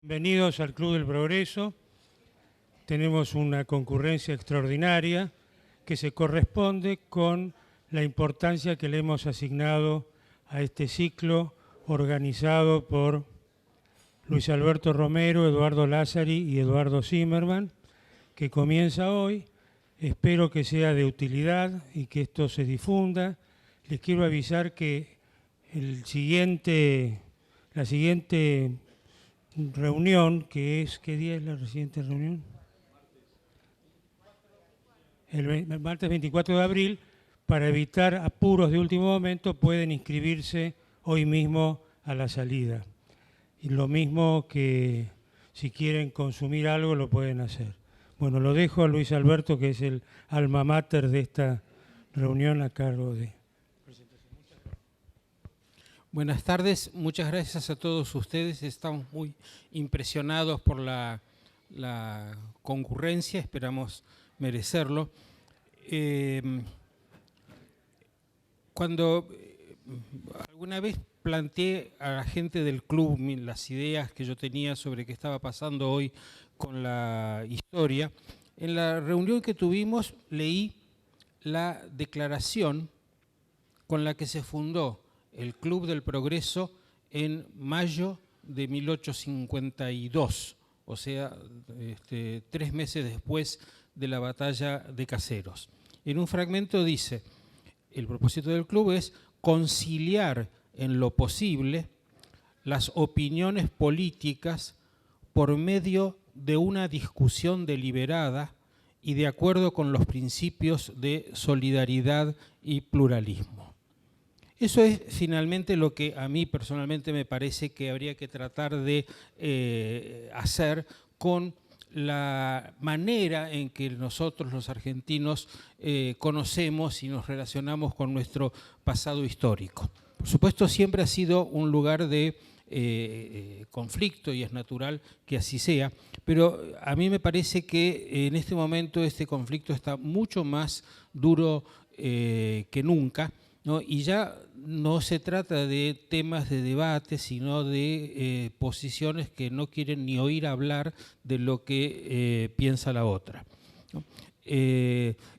Bienvenidos al Club del Progreso. Tenemos una concurrencia extraordinaria que se corresponde con la importancia que le hemos asignado a este ciclo organizado por Luis Alberto Romero, Eduardo Lázari y Eduardo Zimmerman, que comienza hoy. Espero que sea de utilidad y que esto se difunda. Les quiero avisar que la siguiente reunión, que es, ¿qué día es la siguiente reunión? El martes 24 de abril, para evitar apuros de último momento, pueden inscribirse hoy mismo a la salida. Y lo mismo que si quieren consumir algo, lo pueden hacer. Bueno, lo dejo a Luis Alberto, que es el alma mater de esta reunión a cargo de... Buenas tardes, muchas gracias a todos ustedes. Estamos muy impresionados por la concurrencia, esperamos merecerlo. Cuando alguna vez planteé a la gente del club las ideas que yo tenía sobre qué estaba pasando hoy con la historia, en la reunión que tuvimos leí la declaración con la que se fundó el Club del Progreso en mayo de 1852, o sea, 3 meses después de la batalla de Caseros. En un fragmento dice, el propósito del club es conciliar en lo posible las opiniones políticas por medio de una discusión deliberada y de acuerdo con los principios de solidaridad y pluralismo. Eso es finalmente lo que a mí personalmente me parece que habría que tratar de hacer con la manera en que nosotros los argentinos conocemos y nos relacionamos con nuestro pasado histórico. Por supuesto, siempre ha sido un lugar de conflicto y es natural que así sea, pero a mí me parece que en este momento este conflicto está mucho más duro que nunca, ¿no? Y ya no se trata de temas de debate, sino de posiciones que no quieren ni oír hablar de lo que piensa la otra, ¿no?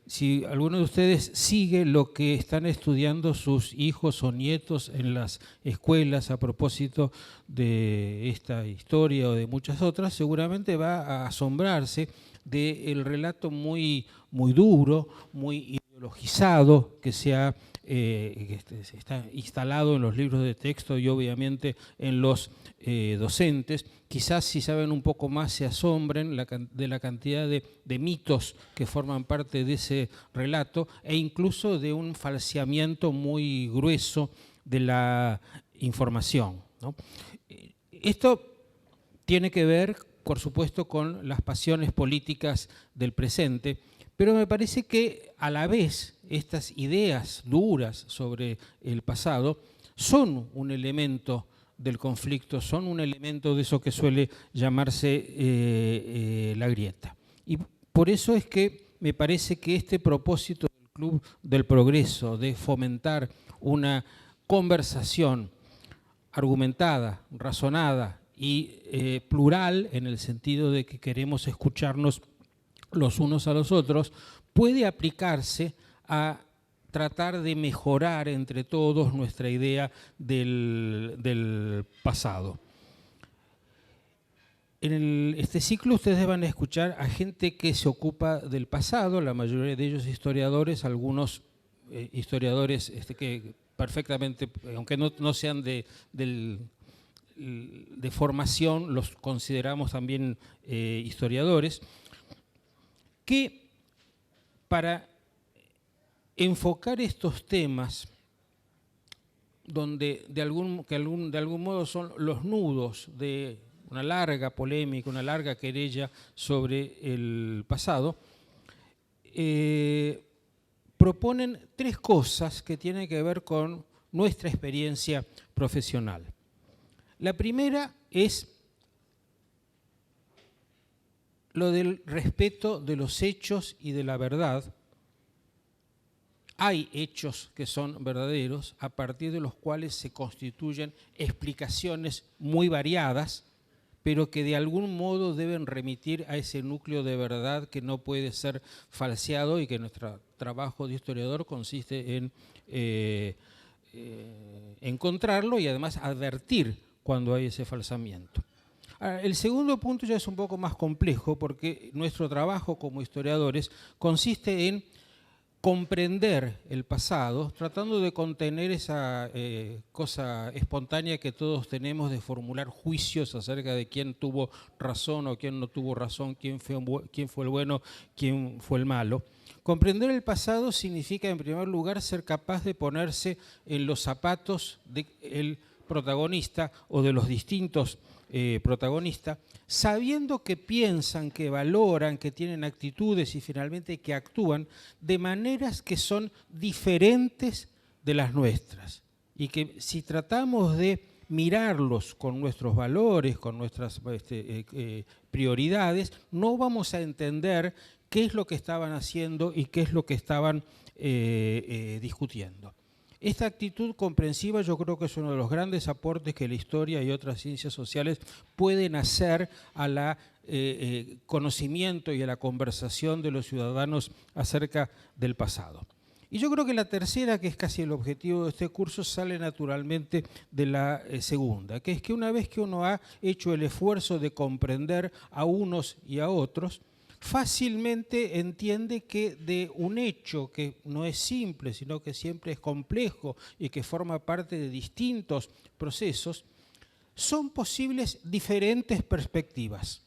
Si alguno de ustedes sigue lo que están estudiando sus hijos o nietos en las escuelas a propósito de esta historia o de muchas otras, seguramente va a asombrarse del relato muy duro, muy ideologizado que está instalado en los libros de texto y obviamente en los docentes. Quizás si saben un poco más se asombren de la cantidad de mitos que forman parte de ese relato e incluso de un falseamiento muy grueso de la información, ¿no? Esto tiene que ver, por supuesto, con las pasiones políticas del presente, pero me parece que a la vez estas ideas duras sobre el pasado son un elemento del conflicto, son un elemento de eso que suele llamarse la grieta. Y por eso es que me parece que este propósito del Club del Progreso, de fomentar una conversación argumentada, razonada y plural, en el sentido de que queremos escucharnos los unos a los otros, puede aplicarse a tratar de mejorar entre todos nuestra idea del pasado. En este ciclo ustedes van a escuchar a gente que se ocupa del pasado, la mayoría de ellos historiadores, algunos historiadores que perfectamente, aunque no sean de formación, los consideramos también historiadores, que para enfocar estos temas, donde de algún modo son los nudos de una larga polémica, una larga querella sobre el pasado, proponen 3 cosas que tienen que ver con nuestra experiencia profesional. La primera es lo del respeto de los hechos y de la verdad. Hay hechos que son verdaderos, a partir de los cuales se constituyen explicaciones muy variadas, pero que de algún modo deben remitir a ese núcleo de verdad que no puede ser falseado y que nuestro trabajo de historiador consiste en encontrarlo y además advertir cuando hay ese falsamiento. Ahora, el segundo punto ya es un poco más complejo porque nuestro trabajo como historiadores consiste en comprender el pasado, tratando de contener esa cosa espontánea que todos tenemos de formular juicios acerca de quién tuvo razón o quién no tuvo razón, quién fue el bueno, quién fue el malo. Comprender el pasado significa, en primer lugar, ser capaz de ponerse en los zapatos del protagonista o de los distintos protagonistas, sabiendo que piensan, que valoran, que tienen actitudes y finalmente que actúan de maneras que son diferentes de las nuestras. Y que si tratamos de mirarlos con nuestros valores, con nuestras prioridades, no vamos a entender qué es lo que estaban haciendo y qué es lo que estaban discutiendo. Esta actitud comprensiva yo creo que es uno de los grandes aportes que la historia y otras ciencias sociales pueden hacer a la conocimiento y a la conversación de los ciudadanos acerca del pasado. Y yo creo que la tercera, que es casi el objetivo de este curso, sale naturalmente de la segunda, que es que una vez que uno ha hecho el esfuerzo de comprender a unos y a otros, fácilmente entiende que de un hecho que no es simple, sino que siempre es complejo y que forma parte de distintos procesos, son posibles diferentes perspectivas,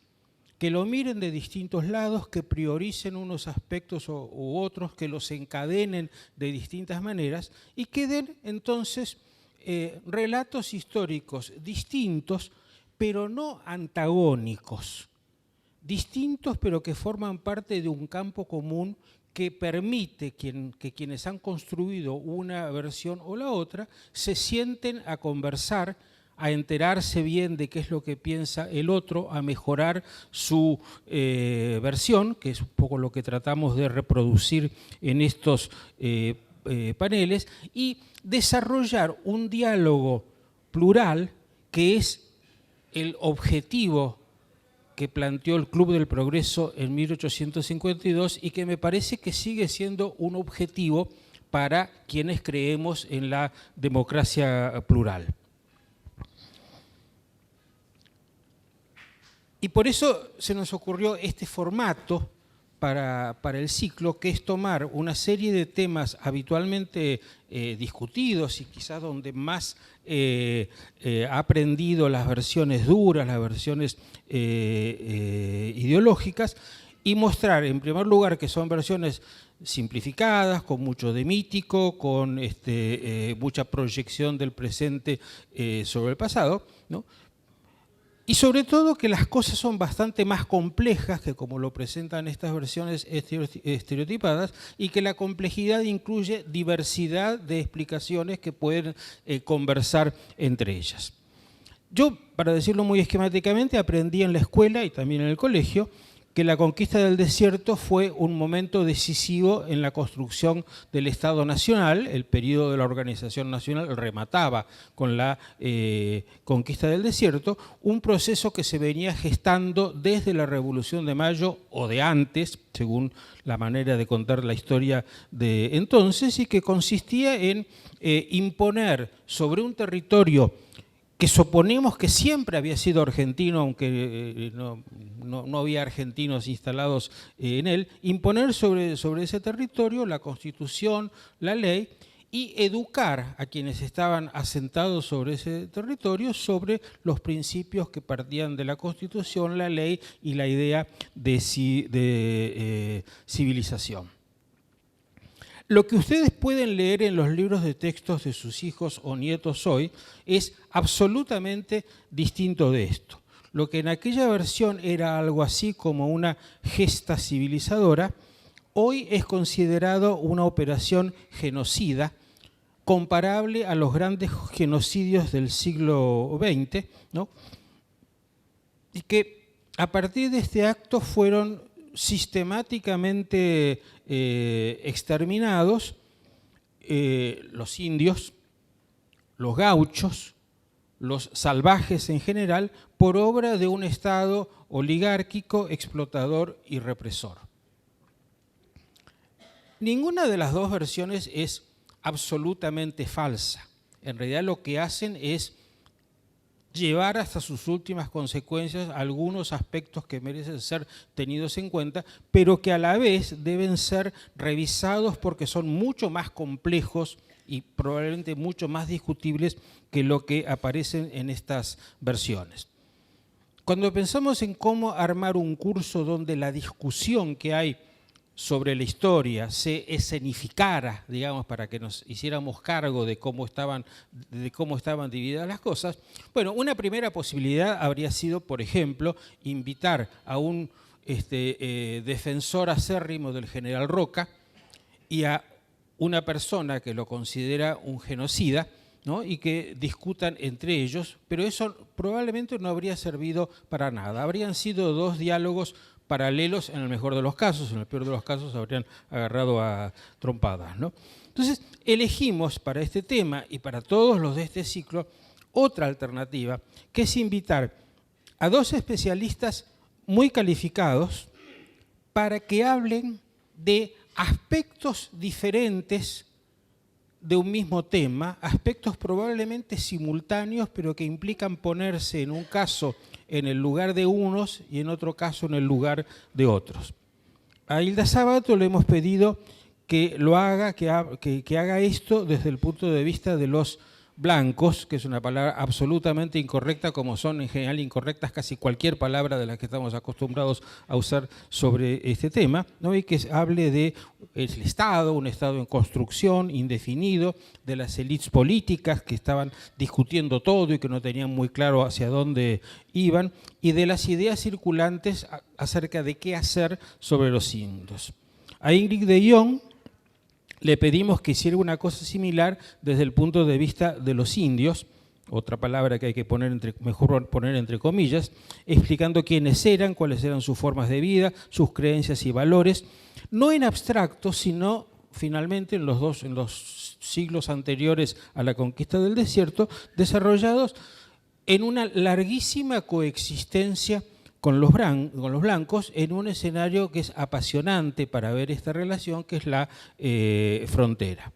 que lo miren de distintos lados, que prioricen unos aspectos u otros, que los encadenen de distintas maneras y que den entonces relatos históricos distintos, pero no antagónicos. Distintos, pero que forman parte de un campo común que permite que quienes han construido una versión o la otra se sienten a conversar, a enterarse bien de qué es lo que piensa el otro, a mejorar su versión, que es un poco lo que tratamos de reproducir en estos paneles, y desarrollar un diálogo plural que es el objetivo que planteó el Club del Progreso en 1852 y que me parece que sigue siendo un objetivo para quienes creemos en la democracia plural. Y por eso se nos ocurrió este formato para el ciclo, que es tomar una serie de temas habitualmente discutidos y quizás donde más ha aprendido las versiones duras, las versiones ideológicas, y mostrar en primer lugar que son versiones simplificadas, con mucho de mítico, con mucha proyección del presente sobre el pasado, ¿no? Y sobre todo que las cosas son bastante más complejas que como lo presentan estas versiones estereotipadas y que la complejidad incluye diversidad de explicaciones que pueden conversar entre ellas. Yo, para decirlo muy esquemáticamente, aprendí en la escuela y también en el colegio que la conquista del desierto fue un momento decisivo en la construcción del Estado Nacional. El periodo de la Organización Nacional remataba con la conquista del desierto, un proceso que se venía gestando desde la Revolución de Mayo o de antes, según la manera de contar la historia de entonces, y que consistía en imponer sobre un territorio que suponemos que siempre había sido argentino, aunque no había argentinos instalados en él, imponer sobre ese territorio la Constitución, la ley, y educar a quienes estaban asentados sobre ese territorio sobre los principios que partían de la Constitución, la ley y la idea de civilización. Lo que ustedes pueden leer en los libros de textos de sus hijos o nietos hoy es absolutamente distinto de esto. Lo que en aquella versión era algo así como una gesta civilizadora, hoy es considerado una operación genocida comparable a los grandes genocidios del siglo XX, ¿no? Y que a partir de este acto fueron sistemáticamente exterminados los indios, los gauchos, los salvajes en general, por obra de un Estado oligárquico, explotador y represor. Ninguna de las dos versiones es absolutamente falsa. En realidad lo que hacen es llevar hasta sus últimas consecuencias algunos aspectos que merecen ser tenidos en cuenta, pero que a la vez deben ser revisados porque son mucho más complejos y probablemente mucho más discutibles que lo que aparecen en estas versiones. Cuando pensamos en cómo armar un curso donde la discusión que hay sobre la historia se escenificara, digamos, para que nos hiciéramos cargo de cómo estaban divididas las cosas, bueno, una primera posibilidad habría sido, por ejemplo, invitar a un defensor acérrimo del general Roca y a una persona que lo considera un genocida, ¿no? Y que discutan entre ellos, pero eso probablemente no habría servido para nada. Habrían sido dos diálogos paralelos en el mejor de los casos, en el peor de los casos habrían agarrado a trompadas, ¿no? Entonces, elegimos para este tema y para todos los de este ciclo otra alternativa, que es invitar a dos especialistas muy calificados para que hablen de aspectos diferentes de un mismo tema, aspectos probablemente simultáneos, pero que implican ponerse en un caso en el lugar de unos y en otro caso en el lugar de otros. A Hilda Sábato le hemos pedido que lo haga, que haga esto desde el punto de vista de los blancos, que es una palabra absolutamente incorrecta, como son en general incorrectas casi cualquier palabra de las que estamos acostumbrados a usar sobre este tema, ¿no? Y que hable de el Estado, un Estado en construcción, indefinido, de las élites políticas que estaban discutiendo todo y que no tenían muy claro hacia dónde iban, y de las ideas circulantes acerca de qué hacer sobre los indios. A Ingrid de Jong le pedimos que hiciera una cosa similar desde el punto de vista de los indios, otra palabra que hay que mejor poner entre comillas, explicando quiénes eran, cuáles eran sus formas de vida, sus creencias y valores, no en abstracto, sino finalmente en los siglos anteriores a la conquista del desierto, desarrollados en una larguísima coexistencia con los blancos en un escenario que es apasionante para ver esta relación, que es la frontera.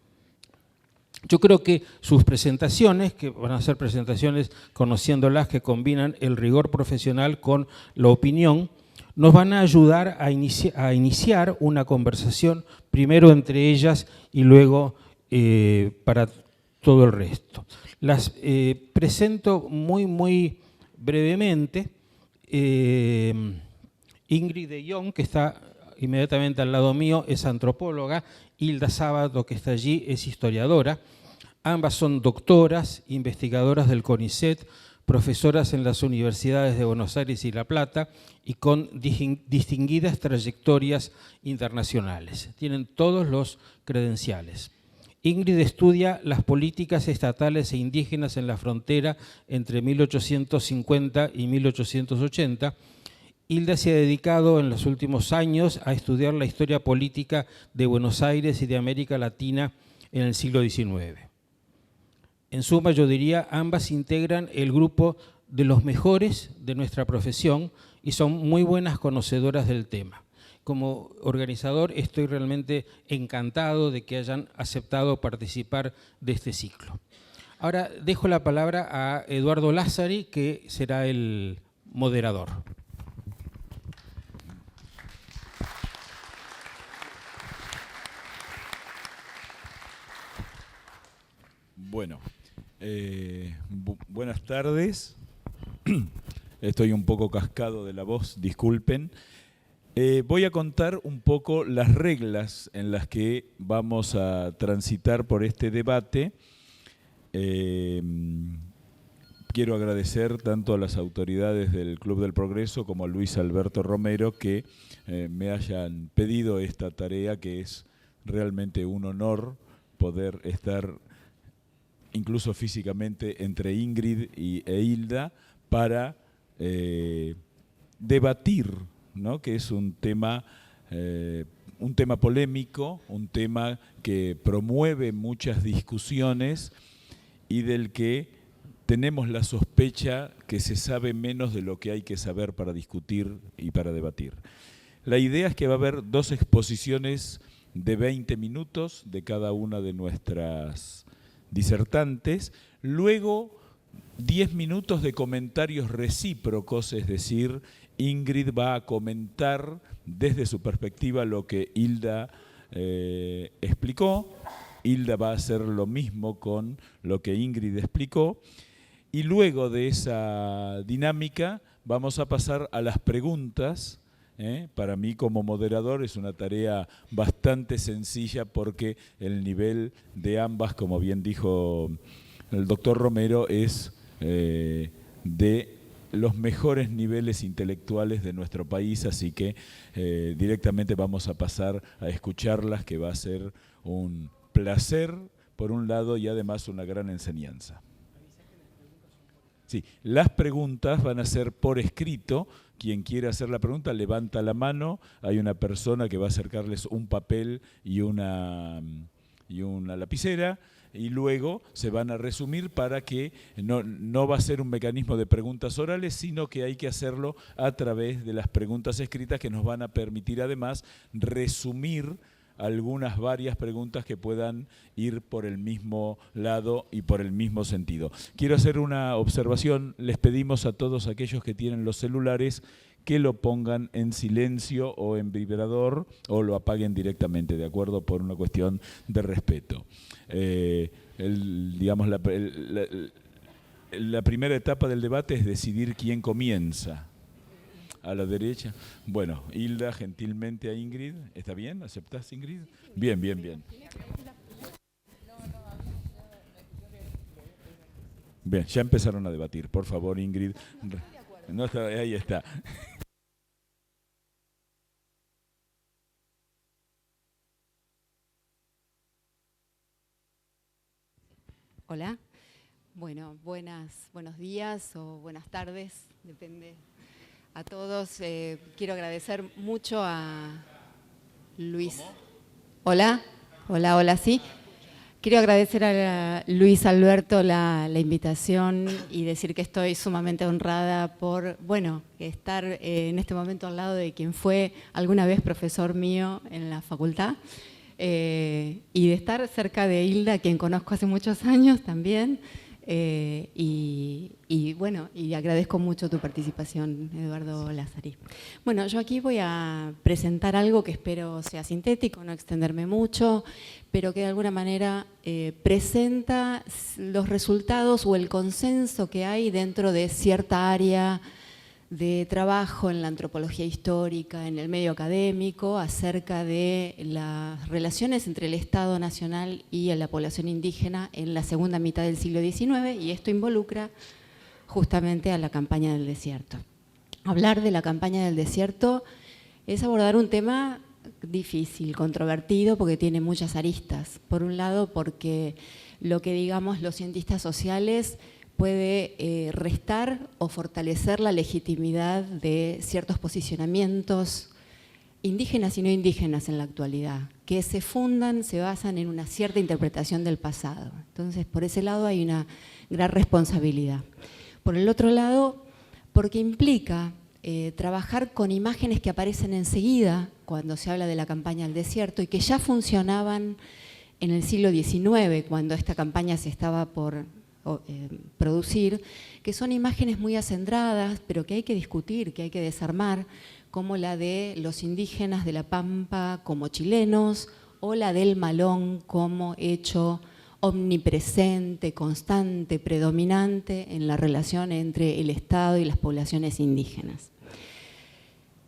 Yo creo que sus presentaciones, que van a ser presentaciones conociéndolas, que combinan el rigor profesional con la opinión, nos van a ayudar a iniciar una conversación, primero entre ellas y luego para todo el resto. Las presento muy brevemente. Ingrid de Jong, que está inmediatamente al lado mío, es antropóloga. Hilda Sábato, que está allí, es historiadora. Ambas son doctoras, investigadoras del CONICET, profesoras en las universidades de Buenos Aires y La Plata y con distinguidas trayectorias internacionales. Tienen todos los credenciales. Ingrid estudia las políticas estatales e indígenas en la frontera entre 1850 y 1880. Hilda se ha dedicado en los últimos años a estudiar la historia política de Buenos Aires y de América Latina en el siglo XIX. En suma, yo diría, ambas integran el grupo de los mejores de nuestra profesión y son muy buenas conocedoras del tema. Como organizador estoy realmente encantado de que hayan aceptado participar de este ciclo. Ahora dejo la palabra a Eduardo Lázari, que será el moderador. Bueno, buenas tardes. Estoy un poco cascado de la voz, disculpen. Voy a contar un poco las reglas en las que vamos a transitar por este debate. Quiero agradecer tanto a las autoridades del Club del Progreso como a Luis Alberto Romero que me hayan pedido esta tarea, que es realmente un honor poder estar incluso físicamente entre Ingrid e Hilda para debatir, ¿no? Que es un tema polémico, un tema que promueve muchas discusiones y del que tenemos la sospecha que se sabe menos de lo que hay que saber para discutir y para debatir. La idea es que va a haber 2 exposiciones de 20 minutos de cada una de nuestras disertantes, luego 10 minutos de comentarios recíprocos, es decir, Ingrid va a comentar desde su perspectiva lo que Hilda explicó, Hilda va a hacer lo mismo con lo que Ingrid explicó, y luego de esa dinámica vamos a pasar a las preguntas. Para mí como moderador es una tarea bastante sencilla porque el nivel de ambas, como bien dijo el doctor Romero, es de los mejores niveles intelectuales de nuestro país, así que directamente vamos a pasar a escucharlas, que va a ser un placer por un lado y además una gran enseñanza. Sí, las preguntas van a ser por escrito. Quien quiera hacer la pregunta levanta la mano, hay una persona que va a acercarles un papel y una lapicera, y luego se van a resumir para que no va a ser un mecanismo de preguntas orales, sino que hay que hacerlo a través de las preguntas escritas, que nos van a permitir además resumir varias preguntas que puedan ir por el mismo lado y por el mismo sentido. Quiero hacer una observación. Les pedimos a todos aquellos que tienen los celulares que lo pongan en silencio o en vibrador o lo apaguen directamente, ¿de acuerdo? Por una cuestión de respeto. La primera etapa del debate es decidir quién comienza. A la derecha. Bueno, Hilda, gentilmente a Ingrid. ¿Está bien? ¿Aceptás, Ingrid? Bien, bien, bien. Bien, ya empezaron a debatir. Por favor, Ingrid. No está, ahí está. Hola. Bueno, buenos días o buenas tardes, depende. A todos, quiero agradecer mucho a Luis. ¿Hola? Hola, sí. Quiero agradecer a Luis Alberto la invitación y decir que estoy sumamente honrada por, estar en este momento al lado de quien fue alguna vez profesor mío en la facultad y de estar cerca de Hilda, quien conozco hace muchos años también. Y agradezco mucho tu participación, Eduardo Lázari. Bueno, yo aquí voy a presentar algo que espero sea sintético, no extenderme mucho, pero que de alguna manera presenta los resultados o el consenso que hay dentro de cierta área de trabajo en la antropología histórica, en el medio académico, acerca de las relaciones entre el Estado nacional y la población indígena en la segunda mitad del siglo XIX, y esto involucra justamente a la campaña del desierto. Hablar de la campaña del desierto es abordar un tema difícil, controvertido, porque tiene muchas aristas. Por un lado, porque lo que digamos los cientistas sociales puede restar o fortalecer la legitimidad de ciertos posicionamientos indígenas y no indígenas en la actualidad, que se basan en una cierta interpretación del pasado. Entonces, por ese lado hay una gran responsabilidad. Por el otro lado, porque implica trabajar con imágenes que aparecen enseguida cuando se habla de la campaña del desierto y que ya funcionaban en el siglo XIX, cuando esta campaña se estaba por producir, que son imágenes muy acendradas, pero que hay que discutir, que hay que desarmar, como la de los indígenas de la Pampa como chilenos, o la del malón como hecho omnipresente, constante, predominante en la relación entre el Estado y las poblaciones indígenas.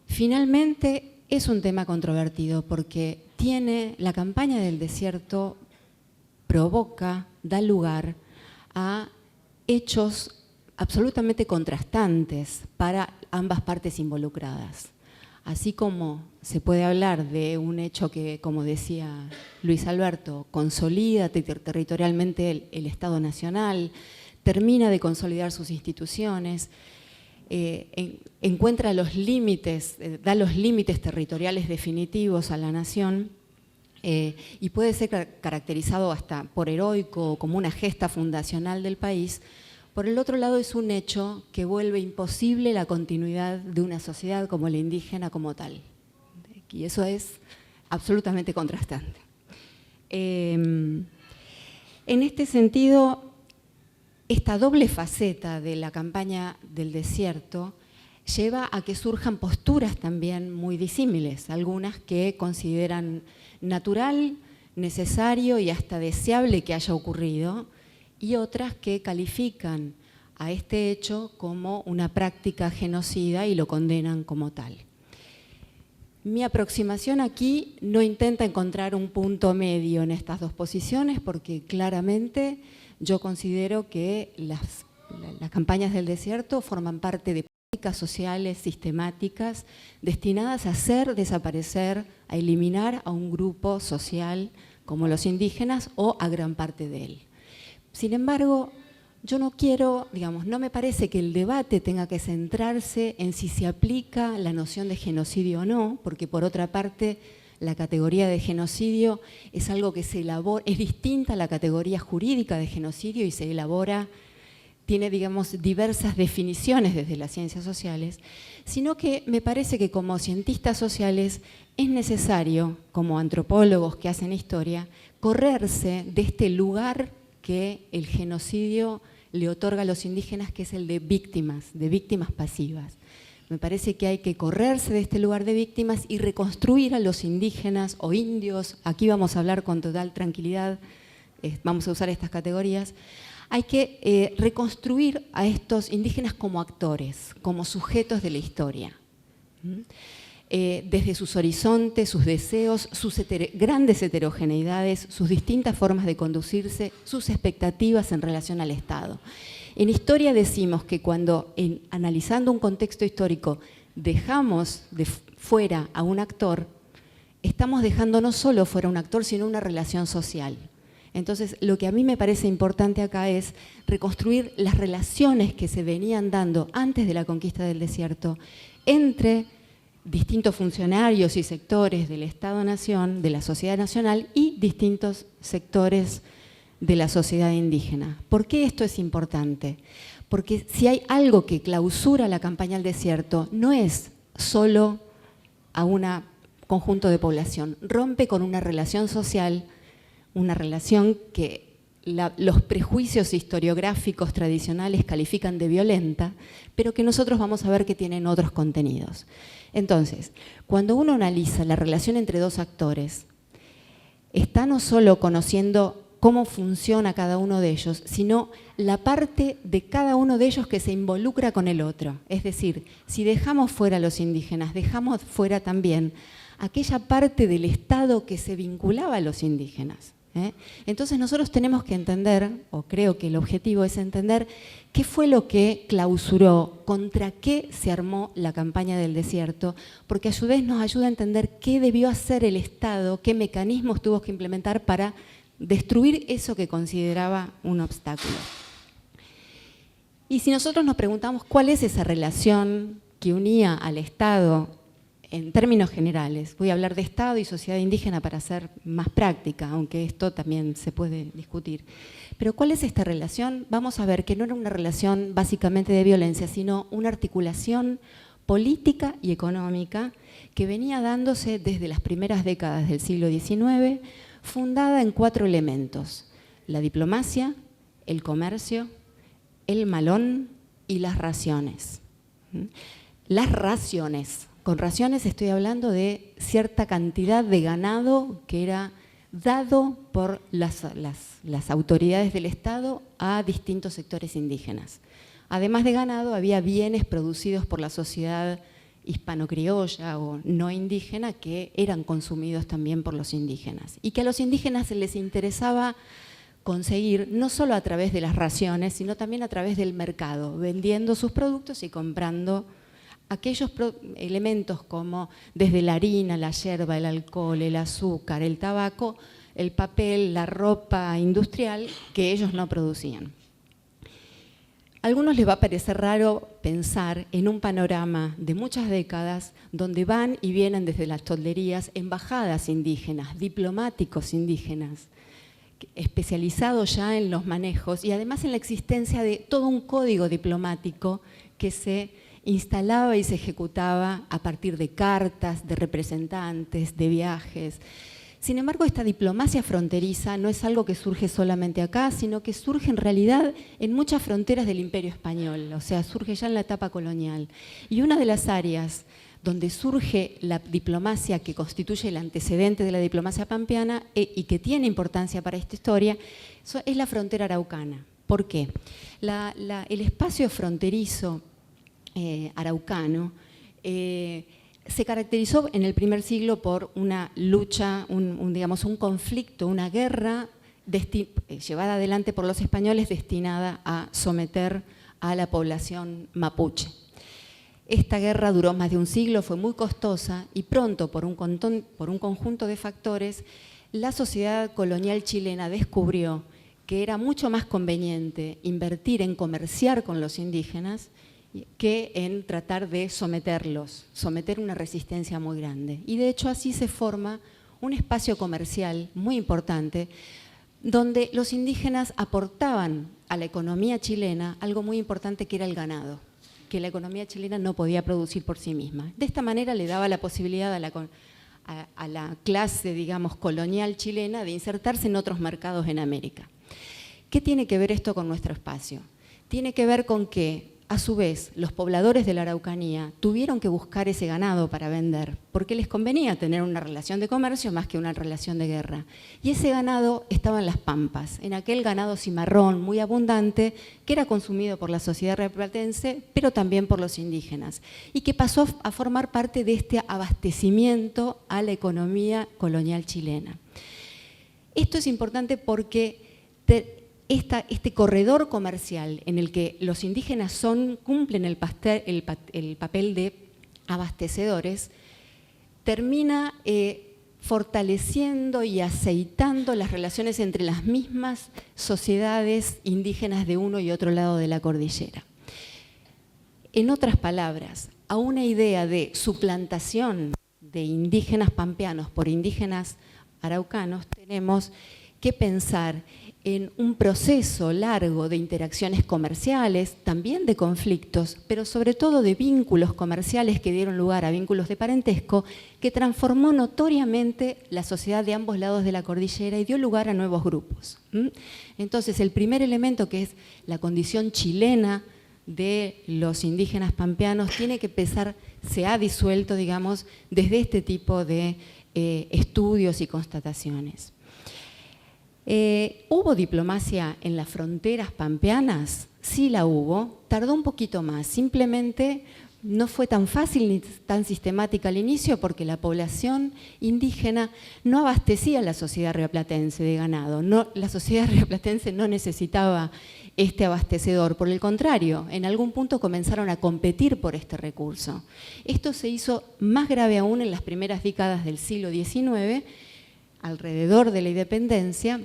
Finalmente, es un tema controvertido porque la campaña del desierto provoca, da lugar a hechos absolutamente contrastantes para ambas partes involucradas. Así como se puede hablar de un hecho que, como decía Luis Alberto, consolida territorialmente el Estado Nacional, termina de consolidar sus instituciones, encuentra los límites, da los límites territoriales definitivos a la nación, y puede ser caracterizado hasta por heroico o como una gesta fundacional del país. Por el otro lado, es un hecho que vuelve imposible la continuidad de una sociedad como la indígena como tal. Y eso es absolutamente contrastante. En este sentido, esta doble faceta de la campaña del desierto lleva a que surjan posturas también muy disímiles, algunas que consideran natural, necesario y hasta deseable que haya ocurrido, y otras que califican a este hecho como una práctica genocida y lo condenan como tal. Mi aproximación aquí no intenta encontrar un punto medio en estas dos posiciones, porque claramente yo considero que las campañas del desierto forman parte de políticas sociales sistemáticas destinadas a hacer desaparecer, a eliminar a un grupo social como los indígenas o a gran parte de él. Sin embargo, yo no quiero, digamos, no me parece que el debate tenga que centrarse en si se aplica la noción de genocidio o no, porque por otra parte la categoría de genocidio es algo que se elabora, es distinta a la categoría jurídica de genocidio y se elabora, tiene, digamos, diversas definiciones desde las ciencias sociales, sino que me parece que como cientistas sociales es necesario, como antropólogos que hacen historia, correrse de este lugar que el genocidio le otorga a los indígenas, que es el de víctimas pasivas. Me parece que hay que correrse de este lugar de víctimas y reconstruir a los indígenas o indios, aquí vamos a hablar con total tranquilidad, vamos a usar estas categorías, hay que reconstruir a estos indígenas como actores, como sujetos de la historia. Desde sus horizontes, sus deseos, sus grandes heterogeneidades, sus distintas formas de conducirse, sus expectativas en relación al Estado. En historia decimos que cuando, analizando un contexto histórico, dejamos de fuera a un actor, estamos dejando no solo fuera un actor, sino una relación social. Entonces, lo que a mí me parece importante acá es reconstruir las relaciones que se venían dando antes de la conquista del desierto entre distintos funcionarios y sectores del Estado-Nación, de la sociedad nacional y distintos sectores de la sociedad indígena. ¿Por qué esto es importante? Porque si hay algo que clausura la campaña al desierto, no es solo a un conjunto de población, rompe con una relación social, una relación que los prejuicios historiográficos tradicionales califican de violenta, pero que nosotros vamos a ver que tienen otros contenidos. Entonces, cuando uno analiza la relación entre dos actores, está no solo conociendo cómo funciona cada uno de ellos, sino la parte de cada uno de ellos que se involucra con el otro. Es decir, si dejamos fuera a los indígenas, dejamos fuera también aquella parte del Estado que se vinculaba a los indígenas. Entonces nosotros tenemos que entender, o creo que el objetivo es entender, qué fue lo que clausuró, contra qué se armó la campaña del desierto, porque a su vez nos ayuda a entender qué debió hacer el Estado, qué mecanismos tuvo que implementar para destruir eso que consideraba un obstáculo. Y si nosotros nos preguntamos cuál es esa relación que unía al Estado en términos generales, voy a hablar de Estado y sociedad indígena para ser más práctica, aunque esto también se puede discutir. Pero ¿cuál es esta relación? Vamos a ver que no era una relación básicamente de violencia, sino una articulación política y económica que venía dándose desde las primeras décadas del siglo XIX, fundada en 4 elementos: la diplomacia, el comercio, el malón y las raciones. Las raciones. Con raciones estoy hablando de cierta cantidad de ganado que era dado por las autoridades del Estado a distintos sectores indígenas. Además de ganado, había bienes producidos por la sociedad hispano-criolla o no indígena que eran consumidos también por los indígenas y que a los indígenas les interesaba conseguir no solo a través de las raciones, sino también a través del mercado, vendiendo sus productos y comprando aquellos elementos como desde la harina, la yerba, el alcohol, el azúcar, el tabaco, el papel, la ropa industrial que ellos no producían. A algunos les va a parecer raro pensar en un panorama de muchas décadas donde van y vienen desde las tolderías embajadas indígenas, diplomáticos indígenas, especializado ya en los manejos y además en la existencia de todo un código diplomático que se instalaba y se ejecutaba a partir de cartas, de representantes, de viajes. Sin embargo, esta diplomacia fronteriza no es algo que surge solamente acá, sino que surge en realidad en muchas fronteras del Imperio Español, o sea, surge ya en la etapa colonial. Y una de las áreas donde surge la diplomacia que constituye el antecedente de la diplomacia pampeana y que tiene importancia para esta historia, es la frontera araucana. ¿Por qué? El espacio fronterizo araucano se caracterizó en el primer siglo por una lucha, un conflicto, una guerra llevada adelante por los españoles destinada a someter a la población mapuche. Esta guerra duró más de un siglo, fue muy costosa y pronto, por un conjunto de factores, la sociedad colonial chilena descubrió que era mucho más conveniente invertir en comerciar con los indígenas que en tratar de someterlos, someter una resistencia muy grande. Y de hecho así se forma un espacio comercial muy importante donde los indígenas aportaban a la economía chilena algo muy importante que era el ganado, que la economía chilena no podía producir por sí misma. De esta manera le daba la posibilidad a la clase, digamos, colonial chilena de insertarse en otros mercados en América. ¿Qué tiene que ver esto con nuestro espacio? Tiene que ver con que, a su vez, los pobladores de la Araucanía tuvieron que buscar ese ganado para vender, porque les convenía tener una relación de comercio más que una relación de guerra. Y ese ganado estaba en las pampas, en aquel ganado cimarrón muy abundante que era consumido por la sociedad rioplatense, pero también por los indígenas, y que pasó a formar parte de este abastecimiento a la economía colonial chilena. Esto es importante porque este corredor comercial en el que los indígenas cumplen el papel de abastecedores, termina fortaleciendo y aceitando las relaciones entre las mismas sociedades indígenas de uno y otro lado de la cordillera. En otras palabras, a una idea de suplantación de indígenas pampeanos por indígenas araucanos, tenemos que pensar en un proceso largo de interacciones comerciales, también de conflictos, pero sobre todo de vínculos comerciales que dieron lugar a vínculos de parentesco, que transformó notoriamente la sociedad de ambos lados de la cordillera y dio lugar a nuevos grupos. Entonces, el primer elemento, que es la condición chilena de los indígenas pampeanos, tiene que empezar, se ha disuelto, digamos, desde este tipo de estudios y constataciones. ¿Hubo diplomacia en las fronteras pampeanas? Sí la hubo, tardó un poquito más, simplemente no fue tan fácil ni tan sistemática al inicio porque la población indígena no abastecía a la sociedad rioplatense de ganado, la sociedad rioplatense no necesitaba este abastecedor, por el contrario, en algún punto comenzaron a competir por este recurso. Esto se hizo más grave aún en las primeras décadas del siglo XIX, alrededor de la independencia,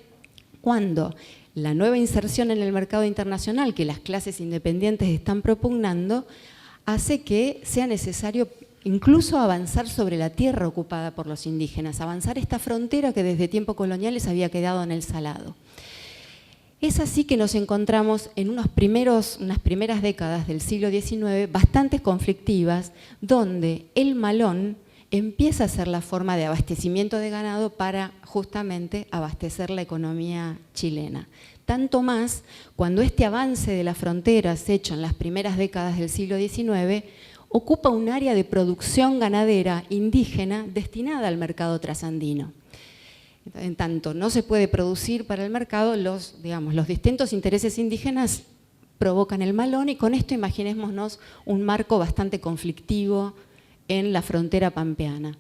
cuando la nueva inserción en el mercado internacional que las clases independientes están propugnando hace que sea necesario incluso avanzar sobre la tierra ocupada por los indígenas, avanzar esta frontera que desde tiempos coloniales había quedado en el salado. Es así que nos encontramos en unas primeras décadas del siglo XIX bastante conflictivas, donde el malón empieza a ser la forma de abastecimiento de ganado para justamente abastecer la economía chilena. Tanto más cuando este avance de las fronteras hecho en las primeras décadas del siglo XIX ocupa un área de producción ganadera indígena destinada al mercado trasandino. En tanto no se puede producir para el mercado, los distintos intereses indígenas provocan el malón y con esto imaginémonos un marco bastante conflictivo en la frontera pampeana.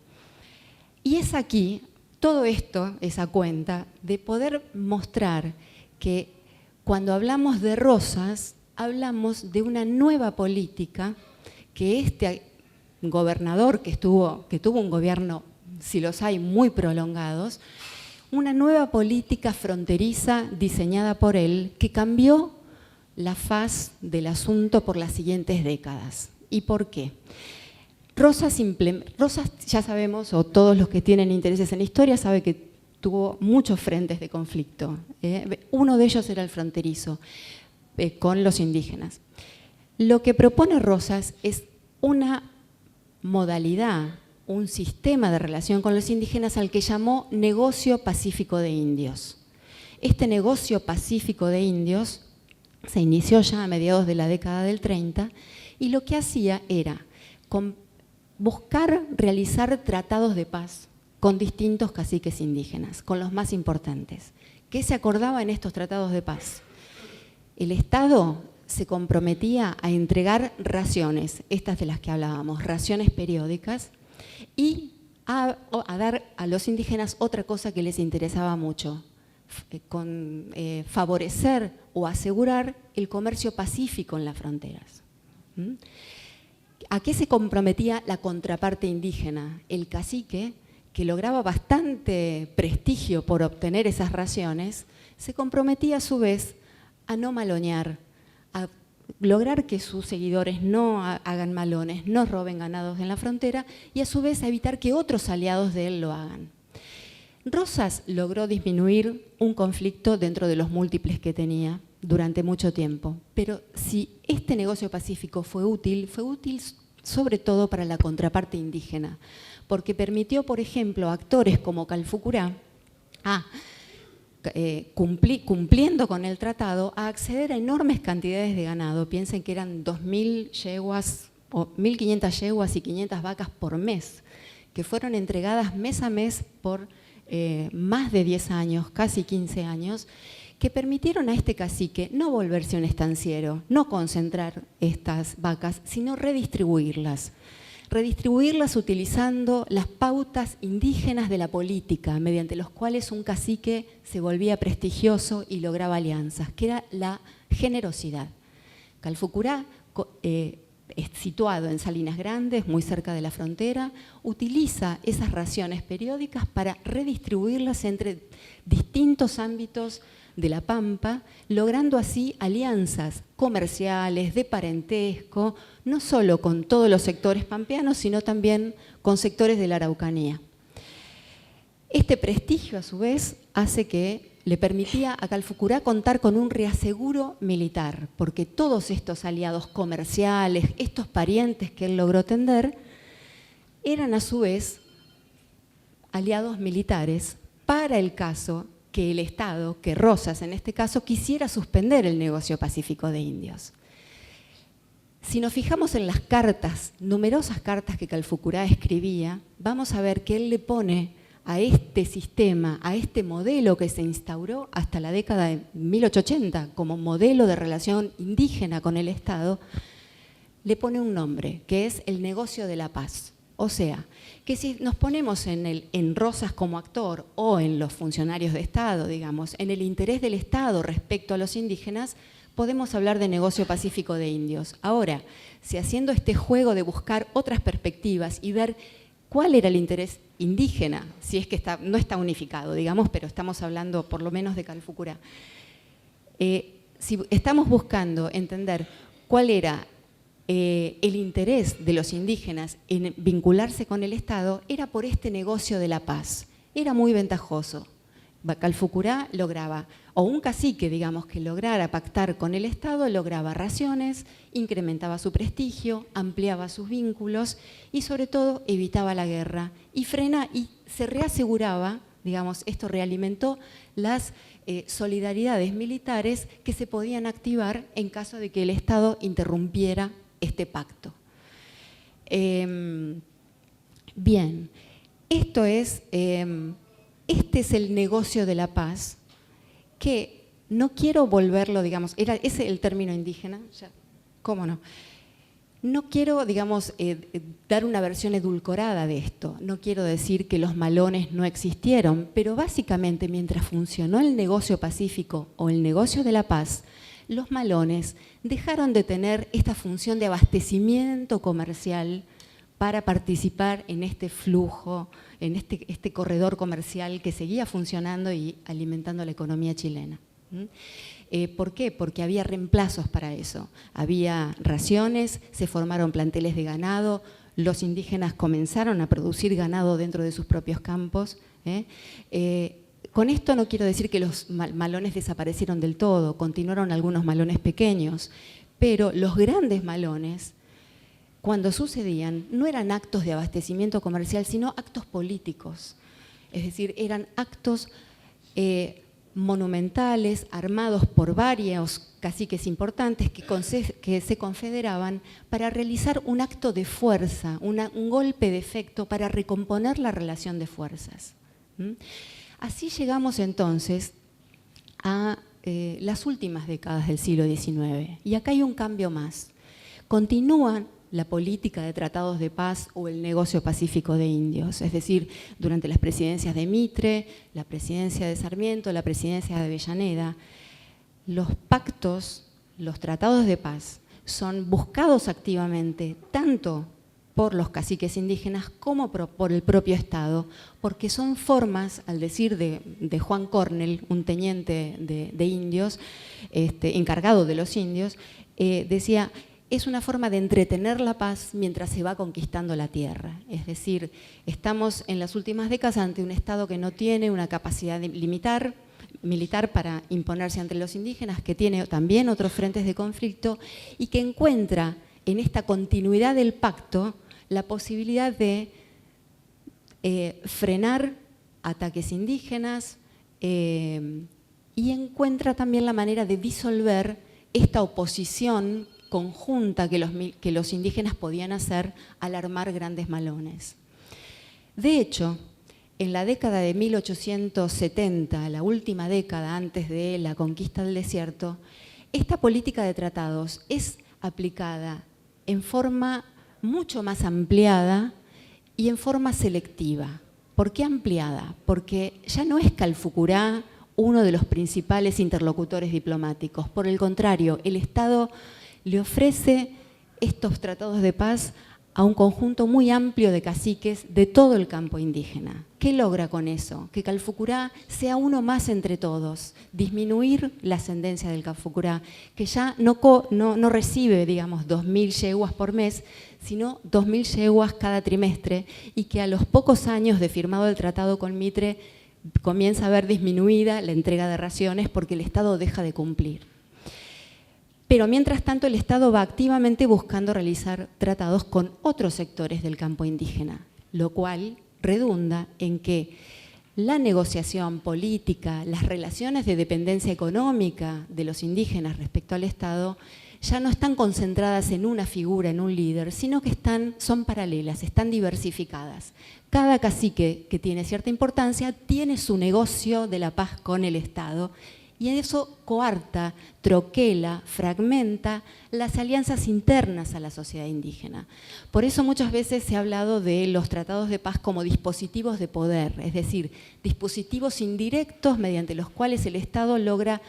Y es aquí, todo esto es a cuenta de poder mostrar que cuando hablamos de Rosas, hablamos de una nueva política que este gobernador que tuvo un gobierno, si los hay, muy prolongados, una nueva política fronteriza diseñada por él que cambió la faz del asunto por las siguientes décadas. ¿Y por qué? Rosas, ya sabemos, o todos los que tienen intereses en historia, saben que tuvo muchos frentes de conflicto. Uno de ellos era el fronterizo con los indígenas. Lo que propone Rosas es una modalidad, un sistema de relación con los indígenas al que llamó negocio pacífico de indios. Este negocio pacífico de indios se inició ya a mediados de la década del 30 y lo que hacía era buscar realizar tratados de paz con distintos caciques indígenas, con los más importantes. ¿Qué se acordaba en estos tratados de paz? El Estado se comprometía a entregar raciones, estas de las que hablábamos, raciones periódicas, y a dar a los indígenas otra cosa que les interesaba mucho, favorecer o asegurar el comercio pacífico en las fronteras. ¿A qué se comprometía la contraparte indígena? El cacique, que lograba bastante prestigio por obtener esas raciones, se comprometía a su vez a no malonear, a lograr que sus seguidores no hagan malones, no roben ganados en la frontera y a su vez a evitar que otros aliados de él lo hagan. Rosas logró disminuir un conflicto dentro de los múltiples que tenía durante mucho tiempo, pero si este negocio pacífico fue útil sobre todo para la contraparte indígena, porque permitió, por ejemplo, a actores como Calfucurá cumpliendo con el tratado, a acceder a enormes cantidades de ganado. Piensen que eran 2.000 yeguas, o 1.500 yeguas y 500 vacas por mes, que fueron entregadas mes a mes por más de 10 años, casi 15 años, que permitieron a este cacique no volverse un estanciero, no concentrar estas vacas, sino redistribuirlas utilizando las pautas indígenas de la política, mediante los cuales un cacique se volvía prestigioso y lograba alianzas, que era la generosidad. Calfucurá, situado en Salinas Grandes, muy cerca de la frontera, utiliza esas raciones periódicas para redistribuirlas entre distintos ámbitos de la Pampa, logrando así alianzas comerciales, de parentesco, no solo con todos los sectores pampeanos, sino también con sectores de la Araucanía. Este prestigio, a su vez, hace que le permitía a Calfucurá contar con un reaseguro militar, porque todos estos aliados comerciales, estos parientes que él logró tender, eran a su vez aliados militares para el caso que el Estado, que Rosas en este caso, quisiera suspender el negocio pacífico de indios. Si nos fijamos en las cartas, numerosas cartas que Calfucurá escribía, vamos a ver que él le pone a este sistema, a este modelo que se instauró hasta la década de 1880 como modelo de relación indígena con el Estado, le pone un nombre, que es el negocio de la paz. O sea, que si nos ponemos en Rosas como actor o en los funcionarios de Estado, digamos, en el interés del Estado respecto a los indígenas, podemos hablar de negocio pacífico de indios. Ahora, si haciendo este juego de buscar otras perspectivas y ver cuál era el interés indígena, si es que no está unificado, digamos, pero estamos hablando por lo menos de Calfucurá, si estamos buscando entender cuál era el interés de los indígenas en vincularse con el Estado, era por este negocio de la paz. Era muy ventajoso. Calfucurá lograba, o un cacique, digamos, que lograra pactar con el Estado, lograba raciones, incrementaba su prestigio, ampliaba sus vínculos y sobre todo evitaba la guerra y se reaseguraba, digamos, esto realimentó las solidaridades militares que se podían activar en caso de que el Estado interrumpiera este pacto. Bien, este es el negocio de la paz, que no quiero volverlo, digamos, ese es el término indígena, ya, ¿cómo no? No quiero, digamos, dar una versión edulcorada de esto, no quiero decir que los malones no existieron, pero básicamente mientras funcionó el negocio pacífico o el negocio de la paz, los malones dejaron de tener esta función de abastecimiento comercial para participar en este flujo, en este corredor comercial que seguía funcionando y alimentando la economía chilena. ¿Por qué? Porque había reemplazos para eso. Había raciones, se formaron planteles de ganado, los indígenas comenzaron a producir ganado dentro de sus propios campos. con esto no quiero decir que los malones desaparecieron del todo, continuaron algunos malones pequeños, pero los grandes malones, cuando sucedían, no eran actos de abastecimiento comercial, sino actos políticos. Es decir, eran actos monumentales, armados por varios caciques importantes que se confederaban para realizar un acto de fuerza, un golpe de efecto para recomponer la relación de fuerzas. Así llegamos entonces a las últimas décadas del siglo XIX. Y acá hay un cambio más. Continúa la política de tratados de paz o el negocio pacífico de indios, es decir, durante las presidencias de Mitre, la presidencia de Sarmiento, la presidencia de Avellaneda, los pactos, los tratados de paz son buscados activamente tanto por los caciques indígenas como por el propio Estado, porque son formas, al decir de Juan Cornell, un teniente de indios, encargado de los indios, decía: es una forma de entretener la paz mientras se va conquistando la tierra. Es decir, estamos en las últimas décadas ante un Estado que no tiene una capacidad militar para imponerse ante los indígenas, que tiene también otros frentes de conflicto y que encuentra en esta continuidad del pacto la posibilidad de frenar ataques indígenas y encuentra también la manera de disolver esta oposición conjunta que los indígenas podían hacer al armar grandes malones. De hecho, en la década de 1870, la última década antes de la conquista del desierto, esta política de tratados es aplicada en forma mucho más ampliada y en forma selectiva. ¿Por qué ampliada? Porque ya no es Calfucurá uno de los principales interlocutores diplomáticos. Por el contrario, el Estado le ofrece estos tratados de paz a un conjunto muy amplio de caciques de todo el campo indígena. ¿Qué logra con eso? Que Calfucurá sea uno más entre todos, disminuir la ascendencia del Calfucurá, que ya no recibe, digamos, 2.000 yeguas por mes, sino 2.000 yeguas cada trimestre, y que a los pocos años de firmado el tratado con Mitre comienza a ver disminuida la entrega de raciones porque el Estado deja de cumplir. Pero mientras tanto el Estado va activamente buscando realizar tratados con otros sectores del campo indígena, lo cual redunda en que la negociación política, las relaciones de dependencia económica de los indígenas respecto al Estado ya no están concentradas en una figura, en un líder, sino que son paralelas, están diversificadas. Cada cacique que tiene cierta importancia tiene su negocio de la paz con el Estado, y eso coarta, troquela, fragmenta las alianzas internas a la sociedad indígena. Por eso muchas veces se ha hablado de los tratados de paz como dispositivos de poder, es decir, dispositivos indirectos mediante los cuales el Estado logra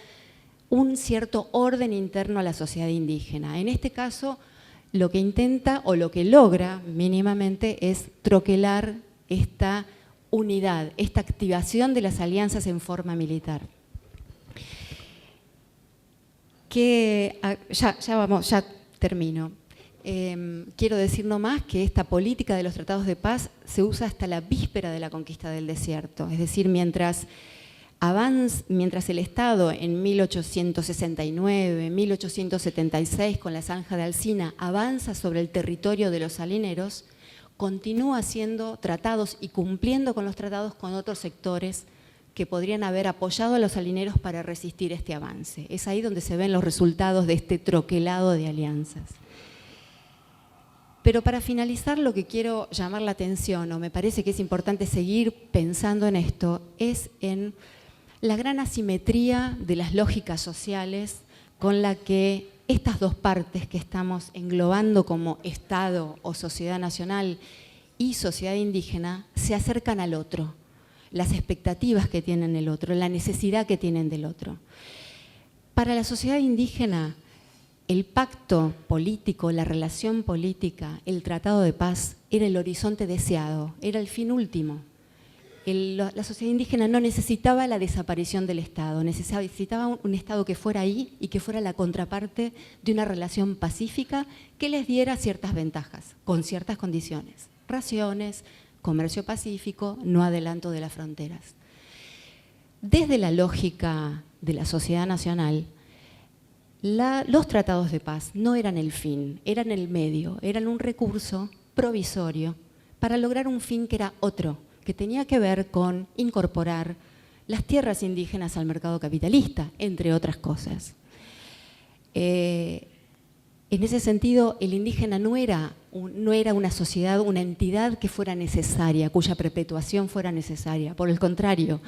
un cierto orden interno a la sociedad indígena. En este caso, lo que intenta o lo que logra mínimamente es troquelar esta unidad, esta activación de las alianzas en forma militar. Ya termino. Quiero decir nomás que esta política de los tratados de paz se usa hasta la víspera de la conquista del desierto, es decir, mientras el Estado en 1869, 1876 con la Zanja de Alsina avanza sobre el territorio de los salineros, continúa haciendo tratados y cumpliendo con los tratados con otros sectores que podrían haber apoyado a los salineros para resistir este avance. Es ahí donde se ven los resultados de este troquelado de alianzas. Pero para finalizar, lo que quiero llamar la atención, o me parece que es importante seguir pensando en esto, es en la gran asimetría de las lógicas sociales con la que estas dos partes que estamos englobando como Estado o sociedad nacional y sociedad indígena se acercan al otro, las expectativas que tienen el otro, la necesidad que tienen del otro. Para la sociedad indígena, el pacto político, la relación política, el tratado de paz era el horizonte deseado, era el fin último. La sociedad indígena no necesitaba la desaparición del Estado, necesitaba un Estado que fuera ahí y que fuera la contraparte de una relación pacífica que les diera ciertas ventajas, con ciertas condiciones, raciones, comercio pacífico, no adelanto de las fronteras. desde la lógica de la sociedad nacional, los tratados de paz no eran el fin, eran el medio, eran un recurso provisorio para lograr un fin que era otro, que tenía que ver con incorporar las tierras indígenas al mercado capitalista, entre otras cosas. En ese sentido, el indígena no era una sociedad, una entidad que fuera necesaria, cuya perpetuación fuera necesaria. Por el contrario,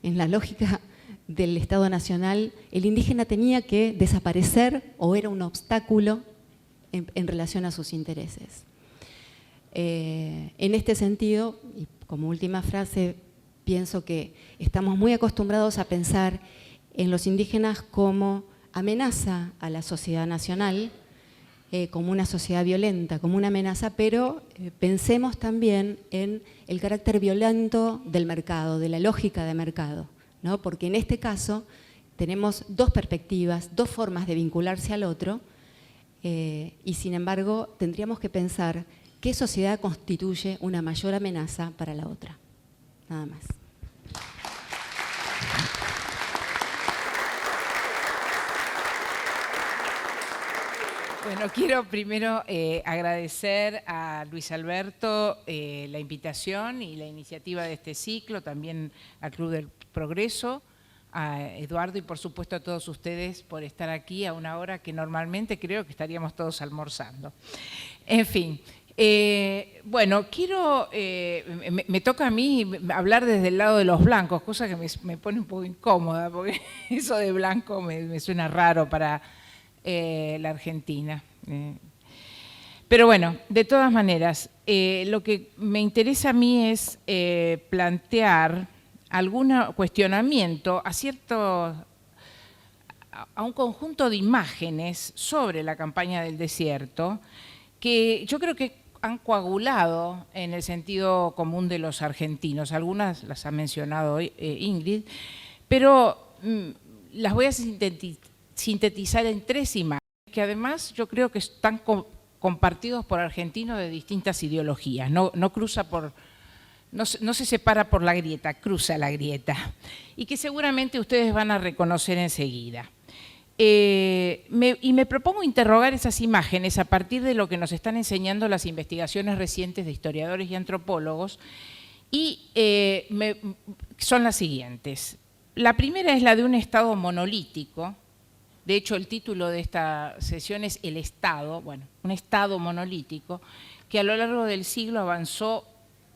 en la lógica del Estado Nacional, el indígena tenía que desaparecer o era un obstáculo en relación a sus intereses. En este sentido, y como última frase, pienso que estamos muy acostumbrados a pensar en los indígenas como amenaza a la sociedad nacional, como una sociedad violenta, como una amenaza, pero pensemos también en el carácter violento del mercado, de la lógica de mercado, ¿no? Porque en este caso tenemos dos perspectivas, dos formas de vincularse al otro, y sin embargo tendríamos que pensar qué sociedad constituye una mayor amenaza para la otra. Nada más. Bueno, quiero primero agradecer a Luis Alberto la invitación y la iniciativa de este ciclo, también al Club del Progreso, a Eduardo y por supuesto a todos ustedes por estar aquí a una hora que normalmente creo que estaríamos todos almorzando. En fin, bueno, me toca a mí hablar desde el lado de los blancos, cosa que me pone un poco incómoda, porque eso de blanco me suena raro para la Argentina. Pero bueno, de todas maneras, lo que me interesa a mí es plantear algún cuestionamiento a un conjunto de imágenes sobre la campaña del desierto que yo creo que han coagulado en el sentido común de los argentinos. Algunas las ha mencionado hoy Ingrid, pero las voy a sintetizar en tres imágenes que además yo creo que están compartidos por argentinos de distintas ideologías. No se separa por la grieta, cruza la grieta, y que seguramente ustedes van a reconocer enseguida. Y me propongo interrogar esas imágenes a partir de lo que nos están enseñando las investigaciones recientes de historiadores y antropólogos, y son las siguientes. La primera es la de un Estado monolítico. De hecho, el título de esta sesión es El Estado, bueno, un Estado monolítico que a lo largo del siglo avanzó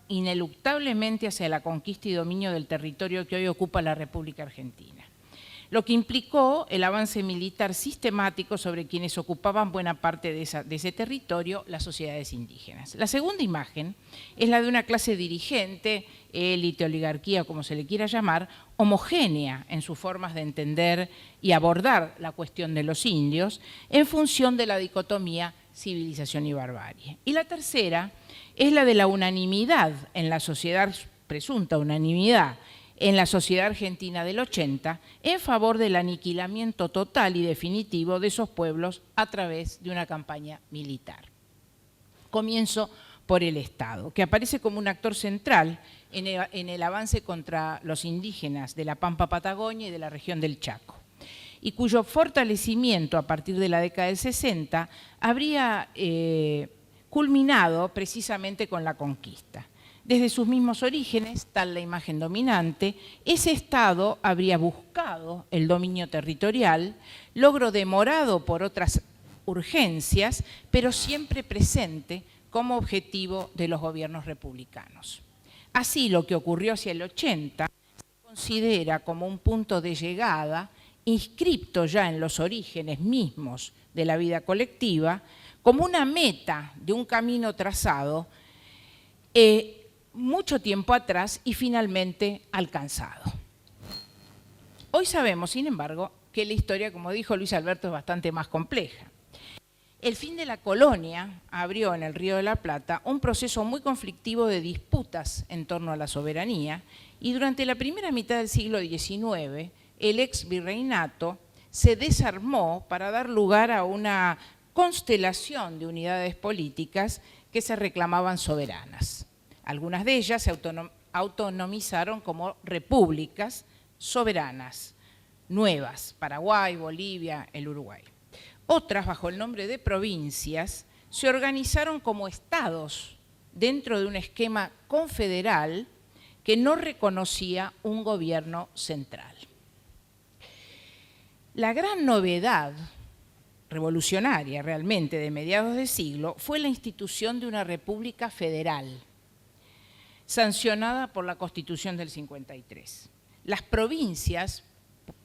ineluctablemente hacia la conquista y dominio del territorio que hoy ocupa la República Argentina, lo que implicó el avance militar sistemático sobre quienes ocupaban buena parte de ese territorio, las sociedades indígenas. La segunda imagen es la de una clase dirigente, élite, oligarquía, como se le quiera llamar, homogénea en sus formas de entender y abordar la cuestión de los indios en función de la dicotomía civilización y barbarie. Y la tercera es la de la unanimidad en la sociedad, presunta unanimidad, en la sociedad argentina del 80 en favor del aniquilamiento total y definitivo de esos pueblos a través de una campaña militar. Comienzo por el Estado, que aparece como un actor central en el avance contra los indígenas de la Pampa Patagonia y de la región del Chaco, y cuyo fortalecimiento a partir de la década del 60 habría culminado precisamente con la conquista. Desde sus mismos orígenes, tal la imagen dominante, ese Estado habría buscado el dominio territorial, logro demorado por otras urgencias, pero siempre presente como objetivo de los gobiernos republicanos. Así, lo que ocurrió hacia el 80 se considera como un punto de llegada, inscripto ya en los orígenes mismos de la vida colectiva, como una meta de un camino trazado mucho tiempo atrás y finalmente alcanzado. Hoy sabemos, sin embargo, que la historia, como dijo Luis Alberto, es bastante más compleja. El fin de la colonia abrió en el Río de la Plata un proceso muy conflictivo de disputas en torno a la soberanía, y durante la primera mitad del siglo XIX, el ex virreinato se desarmó para dar lugar a una constelación de unidades políticas que se reclamaban soberanas. Algunas de ellas se autonomizaron como repúblicas, soberanas, nuevas, Paraguay, Bolivia, el Uruguay. Otras, bajo el nombre de provincias, se organizaron como estados dentro de un esquema confederal que no reconocía un gobierno central. La gran novedad revolucionaria realmente de mediados de siglo fue la institución de una república federal, sancionada por la Constitución del 53. Las provincias,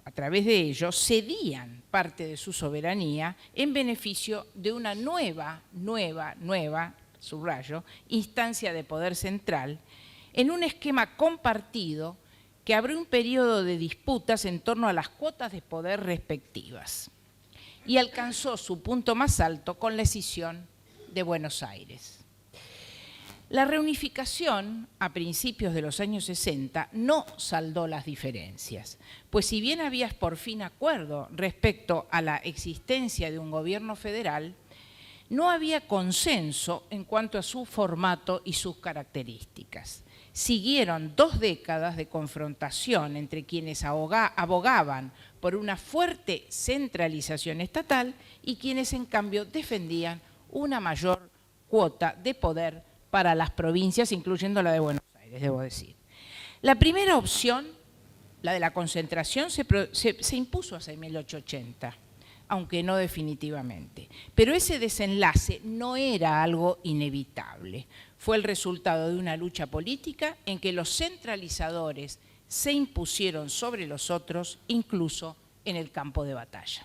a través de ello, cedían parte de su soberanía en beneficio de una nueva, subrayo, instancia de poder central, en un esquema compartido que abrió un periodo de disputas en torno a las cuotas de poder respectivas y alcanzó su punto más alto con la escisión de Buenos Aires. La reunificación a principios de los años 60 no saldó las diferencias, pues si bien había por fin acuerdo respecto a la existencia de un gobierno federal, no había consenso en cuanto a su formato y sus características. Siguieron 2 décadas de confrontación entre quienes abogaban por una fuerte centralización estatal y quienes en cambio defendían una mayor cuota de poder para las provincias, incluyendo la de Buenos Aires, debo decir. La primera opción, la de la concentración, se impuso hacia 1880, aunque no definitivamente. Pero ese desenlace no era algo inevitable. Fue el resultado de una lucha política en que los centralizadores se impusieron sobre los otros, incluso en el campo de batalla.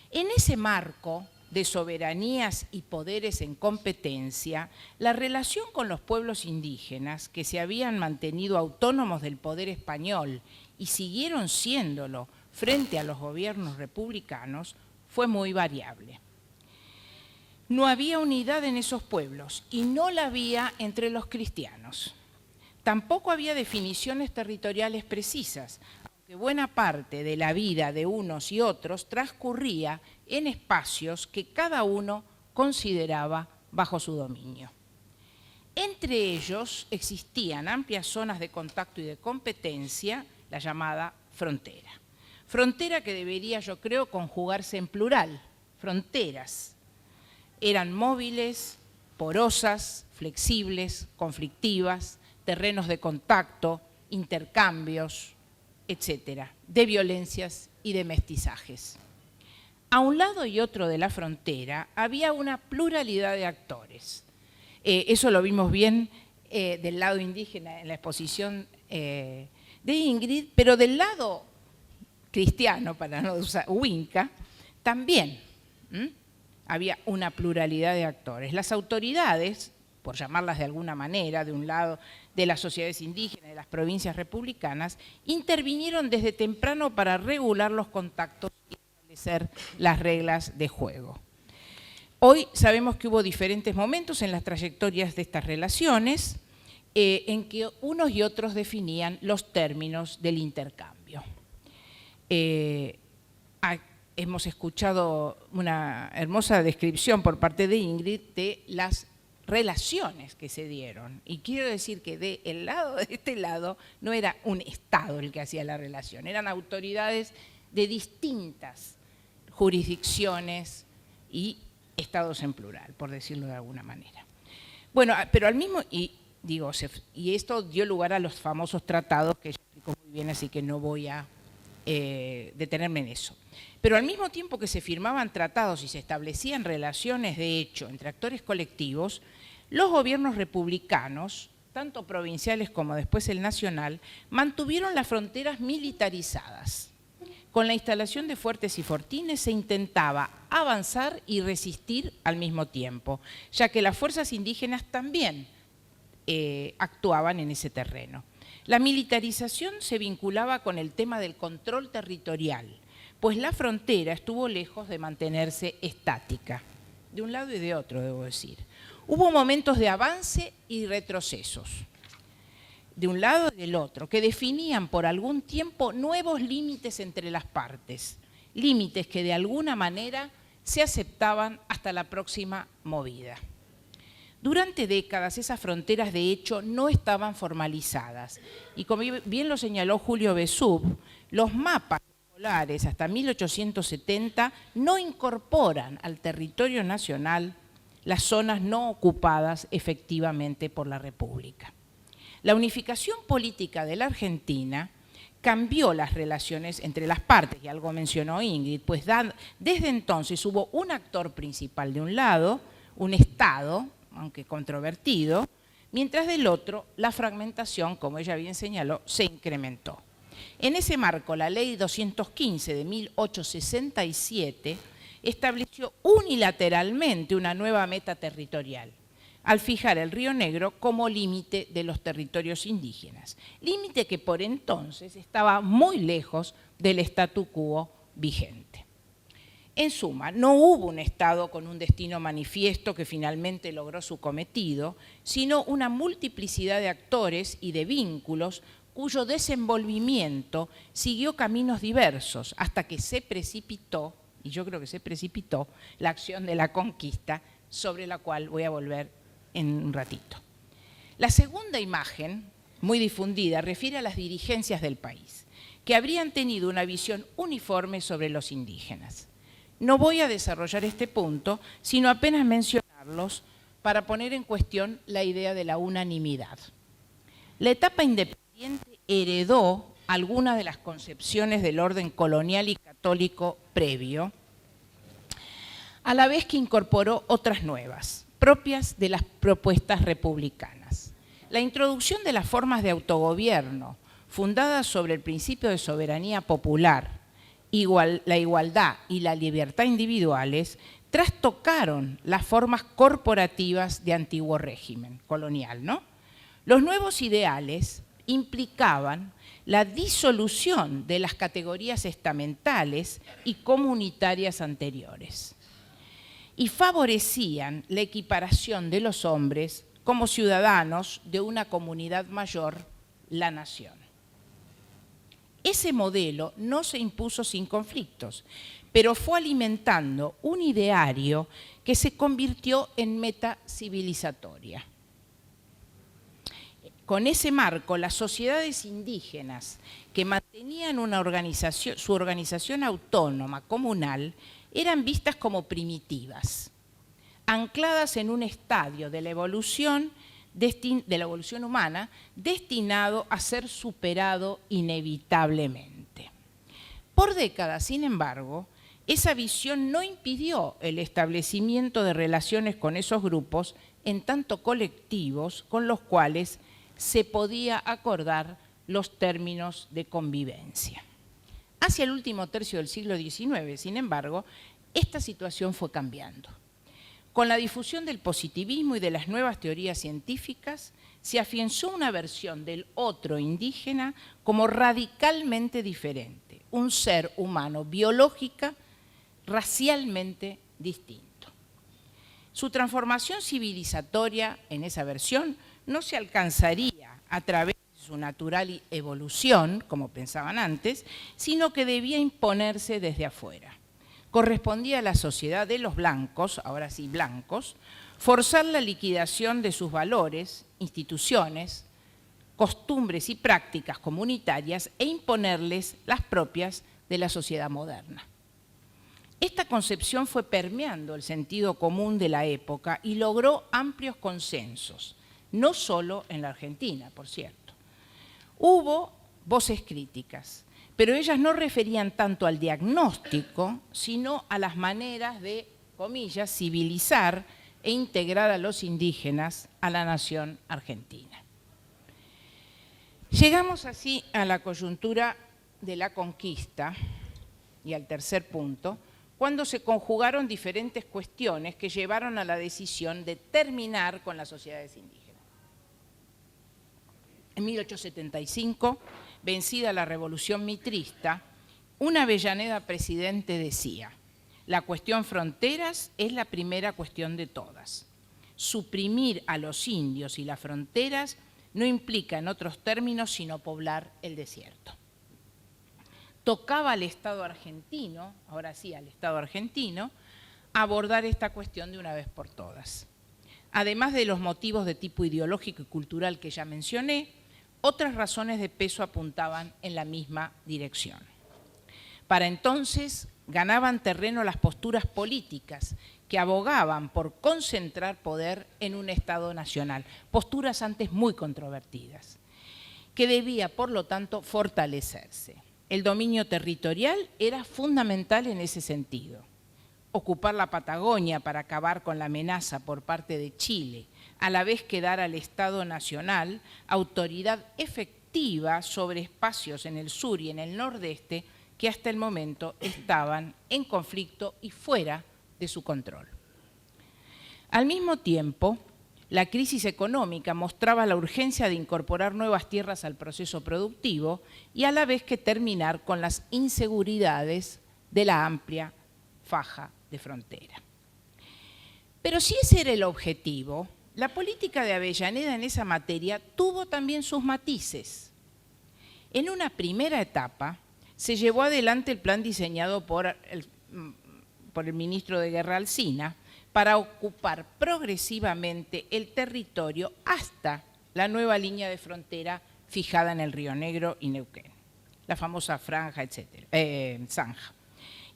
En ese marco de soberanías y poderes en competencia, la relación con los pueblos indígenas, que se habían mantenido autónomos del poder español y siguieron siéndolo frente a los gobiernos republicanos, fue muy variable. No había unidad en esos pueblos y no la había entre los cristianos. Tampoco había definiciones territoriales precisas, aunque buena parte de la vida de unos y otros transcurría en espacios que cada uno consideraba bajo su dominio. Entre ellos existían amplias zonas de contacto y de competencia, la llamada frontera. Frontera que debería, yo creo, conjugarse en plural, fronteras. Eran móviles, porosas, flexibles, conflictivas, terrenos de contacto, intercambios, etcétera, de violencias y de mestizajes. A un lado y otro de la frontera había una pluralidad de actores. Eso lo vimos bien del lado indígena en la exposición de Ingrid, pero del lado cristiano, para no usar Winca, también había una pluralidad de actores. Las autoridades, por llamarlas de alguna manera, de un lado de las sociedades indígenas, de las provincias republicanas, intervinieron desde temprano para regular los contactos y establecer las reglas de juego. Hoy sabemos que hubo diferentes momentos en las trayectorias de estas relaciones en que unos y otros definían los términos del intercambio. Hemos escuchado una hermosa descripción por parte de Ingrid de las relaciones que se dieron. Y quiero decir que de este lado no era un Estado el que hacía la relación, eran autoridades de distintas jurisdicciones y estados en plural, por decirlo de alguna manera. Bueno, pero al mismo, y esto dio lugar a los famosos tratados que ella explicó muy bien, así que no voy a detenerme en eso. Pero al mismo tiempo que se firmaban tratados y se establecían relaciones de hecho entre actores colectivos, los gobiernos republicanos, tanto provinciales como después el nacional, mantuvieron las fronteras militarizadas. Con la instalación de fuertes y fortines se intentaba avanzar y resistir al mismo tiempo, ya que las fuerzas indígenas también actuaban en ese terreno. La militarización se vinculaba con el tema del control territorial, pues la frontera estuvo lejos de mantenerse estática, de un lado y de otro, debo decir. Hubo momentos de avance y retrocesos, de un lado y del otro, que definían por algún tiempo nuevos límites entre las partes, límites que de alguna manera se aceptaban hasta la próxima movida. Durante décadas esas fronteras de hecho no estaban formalizadas y como bien lo señaló Julio Besub, los mapas escolares hasta 1870 no incorporan al territorio nacional las zonas no ocupadas efectivamente por la República. La unificación política de la Argentina cambió las relaciones entre las partes, y algo mencionó Ingrid, pues desde entonces hubo un actor principal de un lado, un Estado, aunque controvertido, mientras del otro la fragmentación, como ella bien señaló, se incrementó. En ese marco, la Ley 215 de 1867 estableció unilateralmente una nueva meta territorial, al fijar el Río Negro como límite de los territorios indígenas, límite que por entonces estaba muy lejos del statu quo vigente. En suma, no hubo un Estado con un destino manifiesto que finalmente logró su cometido, sino una multiplicidad de actores y de vínculos cuyo desenvolvimiento siguió caminos diversos hasta que se precipitó, y yo creo que se precipitó, la acción de la conquista, sobre la cual voy a volver en un ratito. La segunda imagen, muy difundida, refiere a las dirigencias del país, que habrían tenido una visión uniforme sobre los indígenas. No voy a desarrollar este punto, sino apenas mencionarlos para poner en cuestión la idea de la unanimidad. La etapa independiente heredó algunas de las concepciones del orden colonial y católico previo, a la vez que incorporó otras nuevas, propias de las propuestas republicanas. La introducción de las formas de autogobierno, fundadas sobre el principio de soberanía popular, la igualdad y la libertad individuales, trastocaron las formas corporativas de antiguo régimen colonial, ¿no? Los nuevos ideales implicaban la disolución de las categorías estamentales y comunitarias anteriores y favorecían la equiparación de los hombres como ciudadanos de una comunidad mayor, la nación. Ese modelo no se impuso sin conflictos, pero fue alimentando un ideario que se convirtió en meta civilizatoria. Con ese marco, las sociedades indígenas que mantenían su organización autónoma comunal eran vistas como primitivas, ancladas en un estadio de la evolución humana destinado a ser superado inevitablemente. Por décadas, sin embargo, esa visión no impidió el establecimiento de relaciones con esos grupos, en tanto colectivos con los cuales se podía acordar los términos de convivencia. Hacia el último tercio del siglo XIX, sin embargo, esta situación fue cambiando. Con la difusión del positivismo y de las nuevas teorías científicas, se afianzó una versión del otro indígena como radicalmente diferente, un ser humano biológica, racialmente distinto. Su transformación civilizatoria en esa versión no se alcanzaría a través de su natural evolución, como pensaban antes, sino que debía imponerse desde afuera. Correspondía a la sociedad de los blancos, ahora sí blancos, forzar la liquidación de sus valores, instituciones, costumbres y prácticas comunitarias e imponerles las propias de la sociedad moderna. Esta concepción fue permeando el sentido común de la época y logró amplios consensos, no solo en la Argentina, por cierto. Hubo voces críticas, pero ellas no referían tanto al diagnóstico, sino a las maneras de, comillas, civilizar e integrar a los indígenas a la nación argentina. Llegamos así a la coyuntura de la conquista y al tercer punto, cuando se conjugaron diferentes cuestiones que llevaron a la decisión de terminar con las sociedades indígenas. En 1875, vencida la Revolución Mitrista, un Avellaneda presidente decía: la cuestión fronteras es la primera cuestión de todas. Suprimir a los indios y las fronteras no implica, en otros términos, sino poblar el desierto. Tocaba al Estado argentino, ahora sí al Estado argentino, abordar esta cuestión de una vez por todas. Además de los motivos de tipo ideológico y cultural que ya mencioné, otras razones de peso apuntaban en la misma dirección. Para entonces ganaban terreno las posturas políticas que abogaban por concentrar poder en un Estado nacional, posturas antes muy controvertidas, que debía, por lo tanto, fortalecerse. El dominio territorial era fundamental en ese sentido. Ocupar la Patagonia para acabar con la amenaza por parte de Chile, a la vez que dar al Estado Nacional autoridad efectiva sobre espacios en el sur y en el nordeste que hasta el momento estaban en conflicto y fuera de su control. Al mismo tiempo, la crisis económica mostraba la urgencia de incorporar nuevas tierras al proceso productivo y a la vez que terminar con las inseguridades de la amplia faja de frontera. Pero si ese era el objetivo, la política de Avellaneda en esa materia tuvo también sus matices. En una primera etapa se llevó adelante el plan diseñado por el ministro de Guerra Alsina para ocupar progresivamente el territorio hasta la nueva línea de frontera fijada en el Río Negro y Neuquén, la famosa franja, zanja.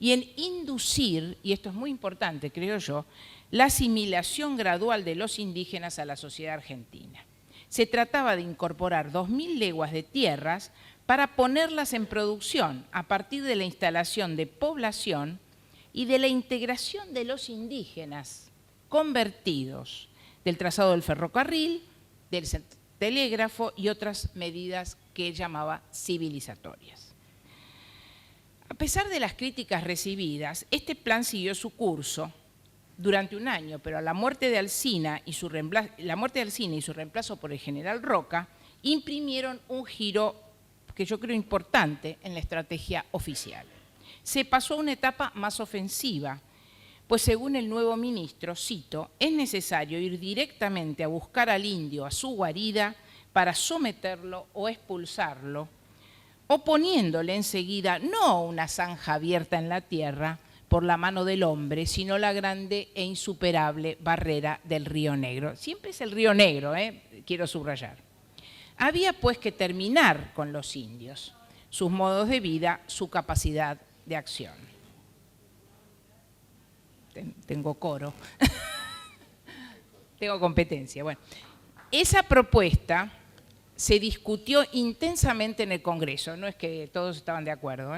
Y en inducir, y esto es muy importante, creo yo, la asimilación gradual de los indígenas a la sociedad argentina. Se trataba de incorporar 2.000 leguas de tierras para ponerlas en producción a partir de la instalación de población y de la integración de los indígenas convertidos del trazado del ferrocarril, del telégrafo y otras medidas que él llamaba civilizatorias. A pesar de las críticas recibidas, este plan siguió su curso durante un año, pero la muerte de Alsina y su reemplazo por el general Roca imprimieron un giro que yo creo importante en la estrategia oficial. Se pasó a una etapa más ofensiva, pues según el nuevo ministro, cito, es necesario ir directamente a buscar al indio a su guarida para someterlo o expulsarlo, oponiéndole enseguida no una zanja abierta en la tierra por la mano del hombre, sino la grande e insuperable barrera del Río Negro. Siempre es el Río Negro, quiero subrayar. Había pues que terminar con los indios, sus modos de vida, su capacidad de acción. Tengo coro, tengo competencia. Bueno, esa propuesta se discutió intensamente en el Congreso, no es que todos estaban de acuerdo,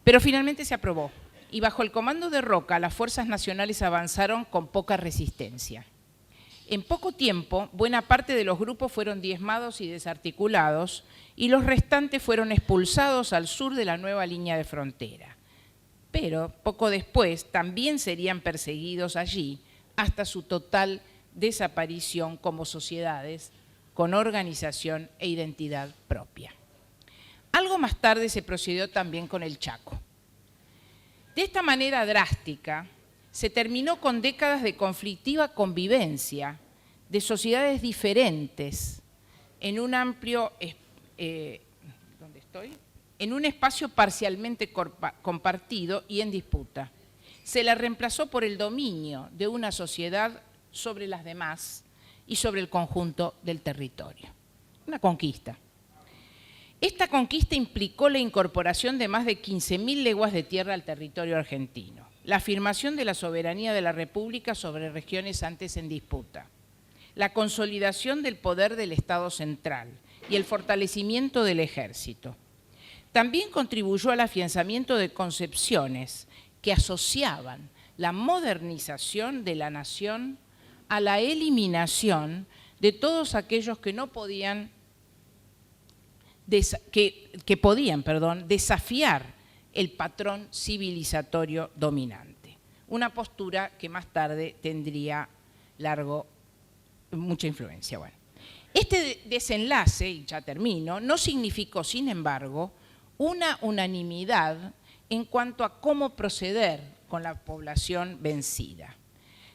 pero finalmente se aprobó y bajo el comando de Roca las fuerzas nacionales avanzaron con poca resistencia. En poco tiempo, buena parte de los grupos fueron diezmados y desarticulados y los restantes fueron expulsados al sur de la nueva línea de frontera. Pero poco después también serían perseguidos allí hasta su total desaparición como sociedades con organización e identidad propia. Algo más tarde se procedió también con el Chaco. De esta manera drástica, se terminó con décadas de conflictiva convivencia de sociedades diferentes en un amplio, ¿dónde estoy? En un espacio parcialmente compartido y en disputa. Se la reemplazó por el dominio de una sociedad sobre las demás y sobre el conjunto del territorio. Una conquista. Esta conquista implicó la incorporación de más de 15.000 leguas de tierra al territorio argentino, la afirmación de la soberanía de la República sobre regiones antes en disputa, la consolidación del poder del Estado central y el fortalecimiento del ejército. También contribuyó al afianzamiento de concepciones que asociaban la modernización de la nación a la eliminación de todos aquellos que no podían, podían desafiar el patrón civilizatorio dominante. Una postura que más tarde tendría mucha influencia. Bueno, este desenlace, y ya termino, no significó, sin embargo, una unanimidad en cuanto a cómo proceder con la población vencida.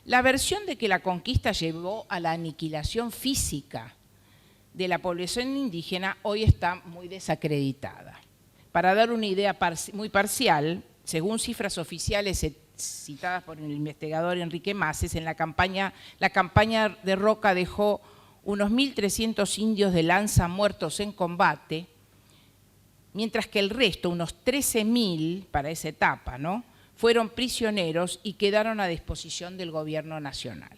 La versión de que la conquista llevó a la aniquilación física de la población indígena hoy está muy desacreditada. Para dar una idea muy parcial, según cifras oficiales, citadas por el investigador Enrique Maces, la campaña de Roca dejó unos 1.300 indios de lanza muertos en combate, mientras que el resto, unos 13.000 para esa etapa, ¿no?, fueron prisioneros y quedaron a disposición del gobierno nacional.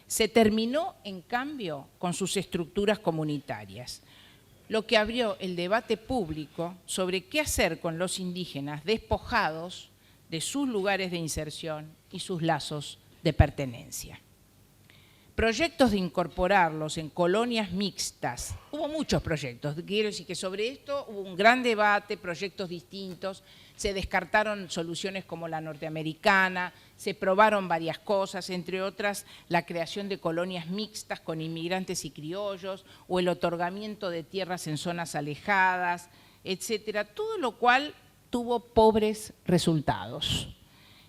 Se terminó, en cambio, con sus estructuras comunitarias, lo que abrió el debate público sobre qué hacer con los indígenas despojados de sus lugares de inserción y sus lazos de pertenencia. Proyectos de incorporarlos en colonias mixtas, hubo muchos proyectos, quiero decir que sobre esto hubo un gran debate, proyectos distintos, se descartaron soluciones como la norteamericana, se probaron varias cosas, entre otras la creación de colonias mixtas con inmigrantes y criollos, o el otorgamiento de tierras en zonas alejadas, etcétera, todo lo cual tuvo pobres resultados.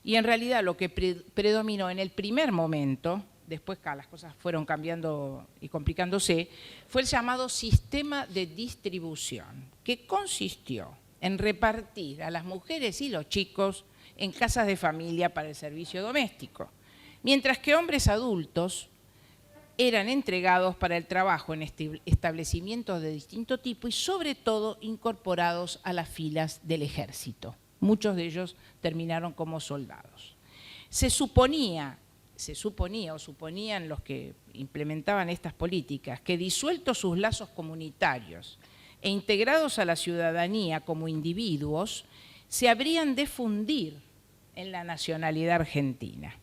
Y en realidad lo que predominó en el primer momento, después las cosas fueron cambiando y complicándose, fue el llamado sistema de distribución, que consistió en repartir a las mujeres y los chicos en casas de familia para el servicio doméstico, mientras que hombres adultos eran entregados para el trabajo en establecimientos de distinto tipo y sobre todo incorporados a las filas del ejército. Muchos de ellos terminaron como soldados. Suponían los que implementaban estas políticas que disueltos sus lazos comunitarios e integrados a la ciudadanía como individuos, se habrían de fundir en la nacionalidad argentina.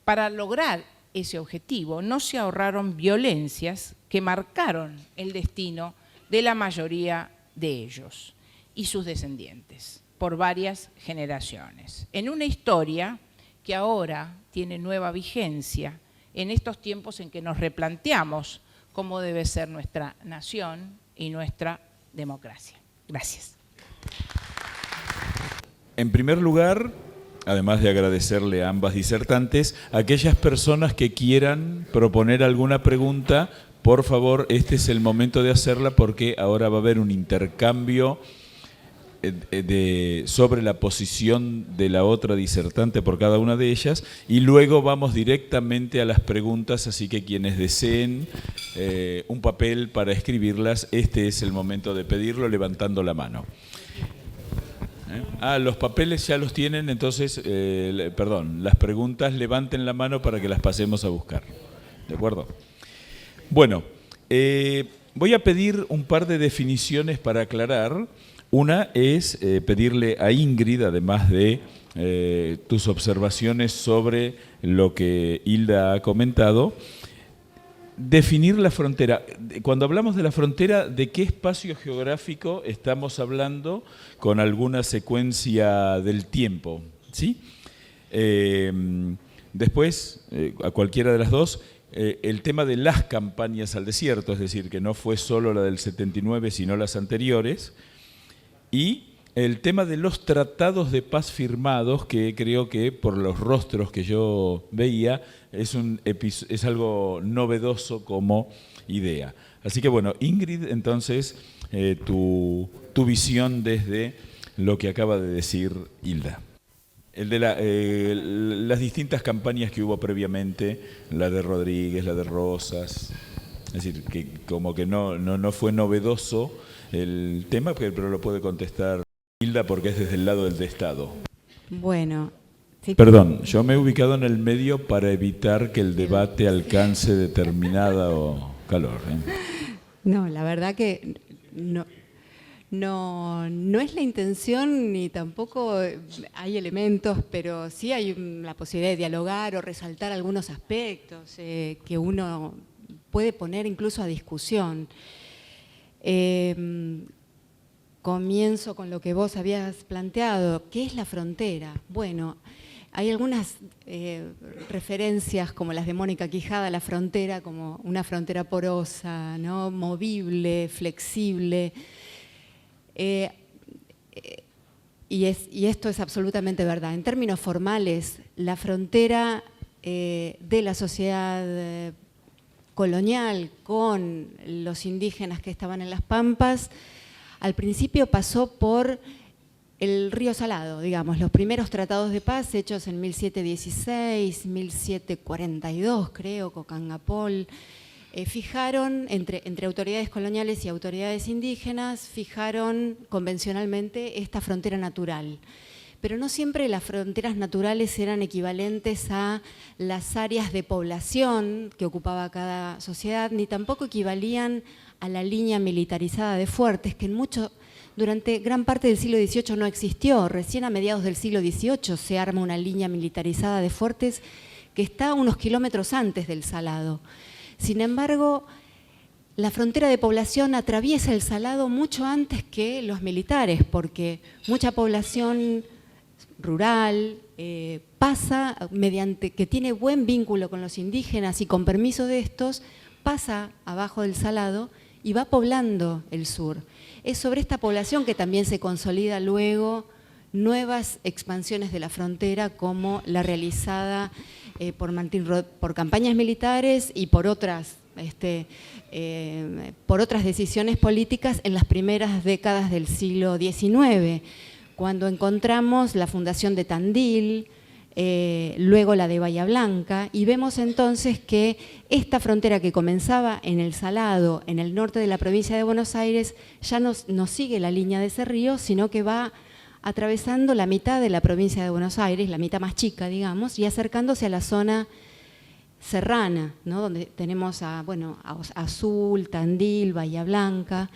Para lograr ese objetivo no se ahorraron violencias que marcaron el destino de la mayoría de ellos y sus descendientes por varias generaciones. En una historia que ahora tiene nueva vigencia en estos tiempos en que nos replanteamos cómo debe ser nuestra nación y nuestra democracia. Gracias. En primer lugar, además de agradecerle a ambas disertantes, aquellas personas que quieran proponer alguna pregunta, por favor, este es el momento de hacerla porque ahora va a haber un intercambio sobre la posición de la otra disertante por cada una de ellas y luego vamos directamente a las preguntas, así que quienes deseen un papel para escribirlas, este es el momento de pedirlo levantando la mano. Los papeles ya los tienen, entonces, perdón, las preguntas levanten la mano para que las pasemos a buscar. ¿De acuerdo? Bueno, voy a pedir un par de definiciones para aclarar. Una es pedirle a Ingrid, además de tus observaciones sobre lo que Hilda ha comentado, definir la frontera. Cuando hablamos de la frontera, ¿de qué espacio geográfico estamos hablando con alguna secuencia del tiempo? ¿Sí? Después, a cualquiera de las dos, el tema de las campañas al desierto, es decir, que no fue solo la del 79, sino las anteriores, y el tema de los tratados de paz firmados, que creo que por los rostros que yo veía es algo novedoso como idea. Así que bueno, Ingrid, entonces, tu visión desde lo que acaba de decir Hilda. El de las distintas campañas que hubo previamente, la de Rodríguez, la de Rosas, es decir, que como que no fue novedoso el tema, pero lo puede contestar Hilda porque es desde el lado del Estado. Bueno. Sí. Perdón, yo me he ubicado en el medio para evitar que el debate alcance determinado calor. No, la verdad que no es la intención ni tampoco hay elementos, pero sí hay la posibilidad de dialogar o resaltar algunos aspectos que uno puede poner incluso a discusión. Comienzo con lo que vos habías planteado. ¿Qué es la frontera? Bueno, hay algunas referencias como las de Mónica Quijada a la frontera como una frontera porosa, ¿no? Movible, flexible. Y esto es absolutamente verdad. En términos formales, la frontera de la sociedad colonial con los indígenas que estaban en las Pampas, al principio pasó por el río Salado, digamos, los primeros tratados de paz hechos en 1716, 1742, creo, Cocangapol, fijaron, entre autoridades coloniales y autoridades indígenas, fijaron convencionalmente esta frontera natural. Pero no siempre las fronteras naturales eran equivalentes a las áreas de población que ocupaba cada sociedad, ni tampoco equivalían a la línea militarizada de fuertes, que durante gran parte del siglo XVIII no existió. Recién a mediados del siglo XVIII se arma una línea militarizada de fuertes que está unos kilómetros antes del Salado. Sin embargo, la frontera de población atraviesa el Salado mucho antes que los militares, porque mucha población rural pasa, que tiene buen vínculo con los indígenas y con permiso de estos, pasa abajo del Salado y va poblando el sur. Es sobre esta población que también se consolida luego nuevas expansiones de la frontera, como la realizada por campañas militares y por otras decisiones políticas en las primeras décadas del siglo XIX, cuando encontramos la fundación de Tandil, luego la de Bahía Blanca, y vemos entonces que esta frontera que comenzaba en el Salado, en el norte de la provincia de Buenos Aires, ya no sigue la línea de ese río, sino que va atravesando la mitad de la provincia de Buenos Aires, la mitad más chica, digamos, y acercándose a la zona serrana, ¿no? Donde tenemos a Azul, Tandil, Bahía Blanca,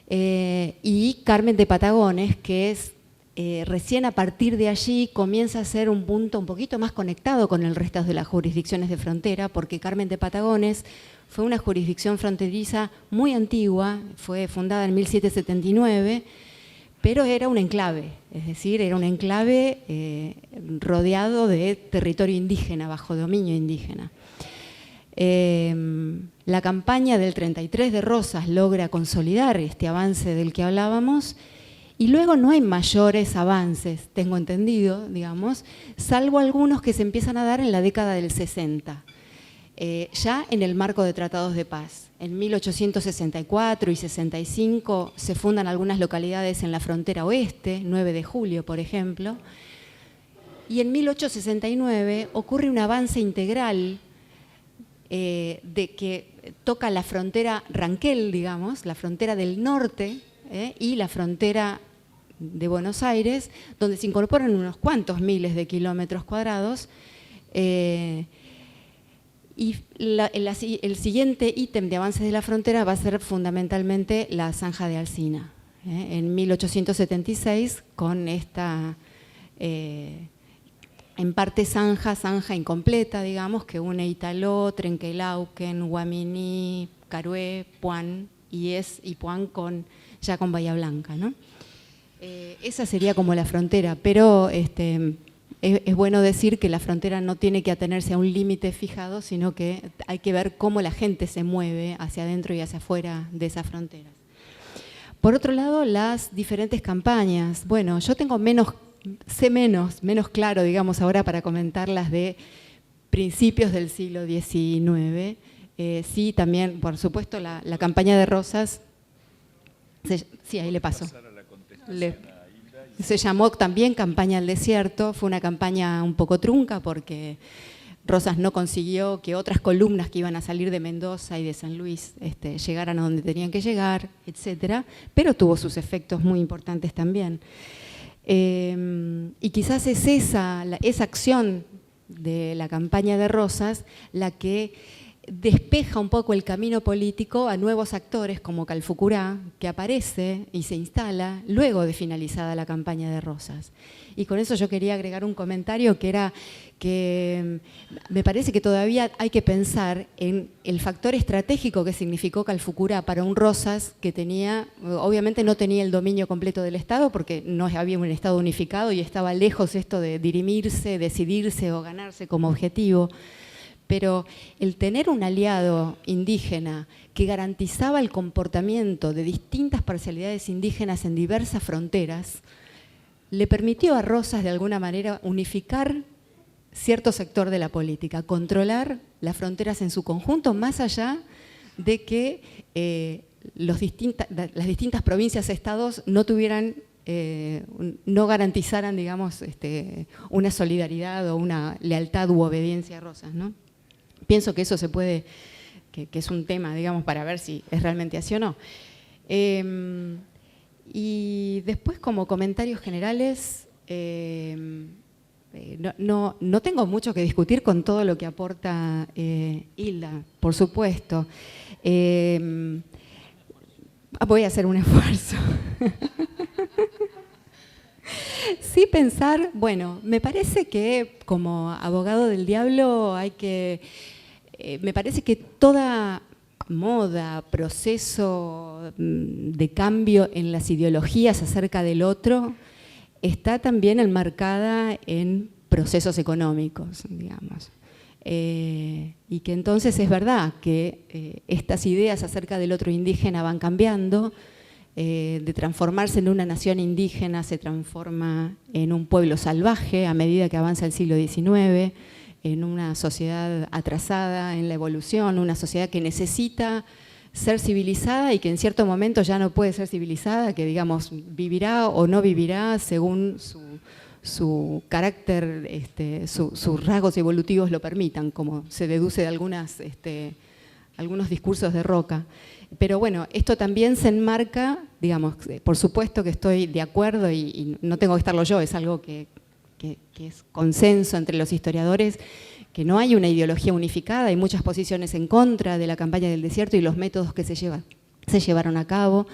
y Carmen de Patagones, que es recién a partir de allí comienza a ser un punto un poquito más conectado con el resto de las jurisdicciones de frontera, porque Carmen de Patagones fue una jurisdicción fronteriza muy antigua, fue fundada en 1779, pero era un enclave, es decir, era un enclave rodeado de territorio indígena, bajo dominio indígena. La campaña del 33 de Rosas logra consolidar este avance del que hablábamos, y luego no hay mayores avances, tengo entendido, digamos, salvo algunos que se empiezan a dar en la década del 60, ya en el marco de tratados de paz. En 1864 y 65 se fundan algunas localidades en la frontera oeste, 9 de julio, por ejemplo, y en 1869 ocurre un avance integral de que toca la frontera Ranquel, digamos, la frontera del norte, y la frontera de Buenos Aires, donde se incorporan unos cuantos miles de kilómetros cuadrados, y el siguiente ítem de avances de la frontera va a ser fundamentalmente la zanja de Alsina, en 1876, con esta, en parte zanja incompleta, digamos, que une Italó, Trenquelauquen, Guaminí, Carué, Puan, y Puan ya con Bahía Blanca, ¿no? Esa sería como la frontera, pero es bueno decir que la frontera no tiene que atenerse a un límite fijado, sino que hay que ver cómo la gente se mueve hacia adentro y hacia afuera de esas fronteras. Por otro lado, las diferentes campañas. Bueno, yo tengo menos claro, digamos, ahora para comentar las de principios del siglo XIX. Sí, también, por supuesto, la campaña de Rosas. Sí, ahí le paso. Se llamó también Campaña al Desierto, fue una campaña un poco trunca porque Rosas no consiguió que otras columnas que iban a salir de Mendoza y de San Luis llegaran a donde tenían que llegar, etcétera, pero tuvo sus efectos muy importantes también. Y quizás es esa acción de la campaña de Rosas la que despeja un poco el camino político a nuevos actores como Calfucurá, que aparece y se instala luego de finalizada la campaña de Rosas. Y con eso yo quería agregar un comentario que era que me parece que todavía hay que pensar en el factor estratégico que significó Calfucurá para un Rosas que obviamente no tenía el dominio completo del Estado porque no había un Estado unificado y estaba lejos esto de dirimirse, decidirse o ganarse como objetivo. Pero el tener un aliado indígena que garantizaba el comportamiento de distintas parcialidades indígenas en diversas fronteras, le permitió a Rosas de alguna manera unificar cierto sector de la política, controlar las fronteras en su conjunto, más allá de que las distintas provincias-estados no tuvieran no garantizaran, digamos, una solidaridad o una lealtad u obediencia a Rosas, ¿no? Pienso que eso se puede, que es un tema, digamos, para ver si es realmente así o no. Y después, como comentarios generales, no tengo mucho que discutir con todo lo que aporta Hilda, por supuesto. Voy a hacer un esfuerzo. Sí pensar, bueno, me parece que como abogado del diablo hay que, me parece que toda moda, proceso de cambio en las ideologías acerca del otro está también enmarcada en procesos económicos, digamos. Y que entonces es verdad que estas ideas acerca del otro indígena van cambiando, de transformarse en una nación indígena se transforma en un pueblo salvaje a medida que avanza el siglo XIX, en una sociedad atrasada en la evolución, una sociedad que necesita ser civilizada y que en cierto momento ya no puede ser civilizada, que digamos vivirá o no vivirá según su carácter, sus rasgos evolutivos lo permitan, como se deduce de algunos discursos de Roca. Pero bueno, esto también se enmarca, digamos, por supuesto que estoy de acuerdo y no tengo que estarlo yo, es algo que es consenso entre los historiadores, que no hay una ideología unificada, hay muchas posiciones en contra de la campaña del desierto y los métodos que se llevaron a cabo.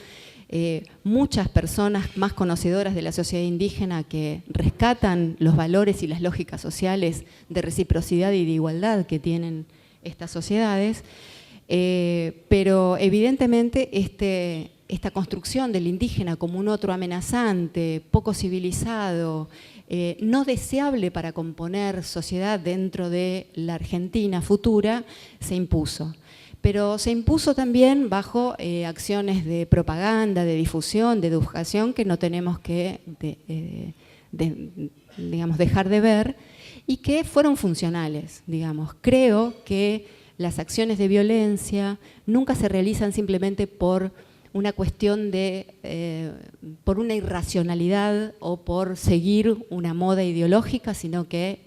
Muchas personas más conocedoras de la sociedad indígena que rescatan los valores y las lógicas sociales de reciprocidad y de igualdad que tienen estas sociedades, pero evidentemente esta construcción del indígena como un otro amenazante, poco civilizado, no deseable para componer sociedad dentro de la Argentina futura, se impuso. Pero se impuso también bajo acciones de propaganda, de difusión, de educación que no tenemos que digamos, dejar de ver y que fueron funcionales, digamos. Creo que las acciones de violencia nunca se realizan simplemente por una cuestión por una irracionalidad o por seguir una moda ideológica, sino que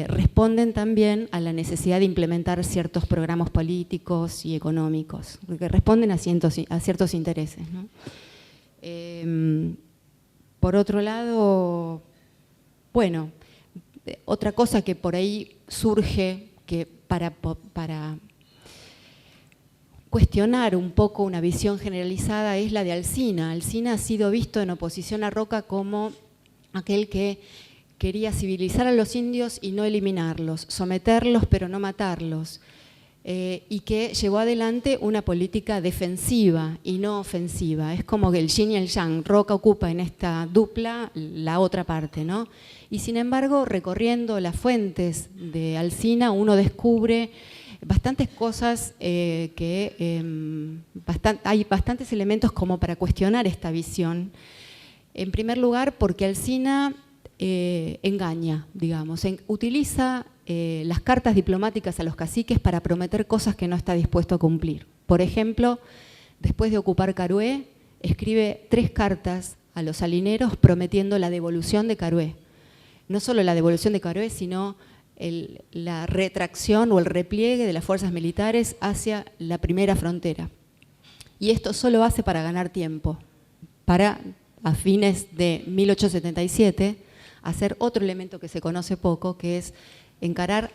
responden también a la necesidad de implementar ciertos programas políticos y económicos, que responden a ciertos intereses, ¿no? Por otro lado, bueno, otra cosa que por ahí surge que para cuestionar un poco una visión generalizada es la de Alsina. Alsina ha sido visto en oposición a Roca como aquel que quería civilizar a los indios y no eliminarlos, someterlos pero no matarlos, y que llevó adelante una política defensiva y no ofensiva. Es como que el yin y el yang, Roca ocupa en esta dupla la otra parte, ¿no? Y sin embargo, recorriendo las fuentes de Alsina, uno descubre bastantes cosas hay bastantes elementos como para cuestionar esta visión. En primer lugar, porque Alsina engaña, digamos, utiliza las cartas diplomáticas a los caciques para prometer cosas que no está dispuesto a cumplir. Por ejemplo, después de ocupar Carué, escribe 3 cartas a los salineros prometiendo la devolución de Carué. No solo la devolución de Carué, sino la retracción o el repliegue de las fuerzas militares hacia la primera frontera. Y esto solo hace para ganar tiempo, para a fines de 1877 hacer otro elemento que se conoce poco, que es encarar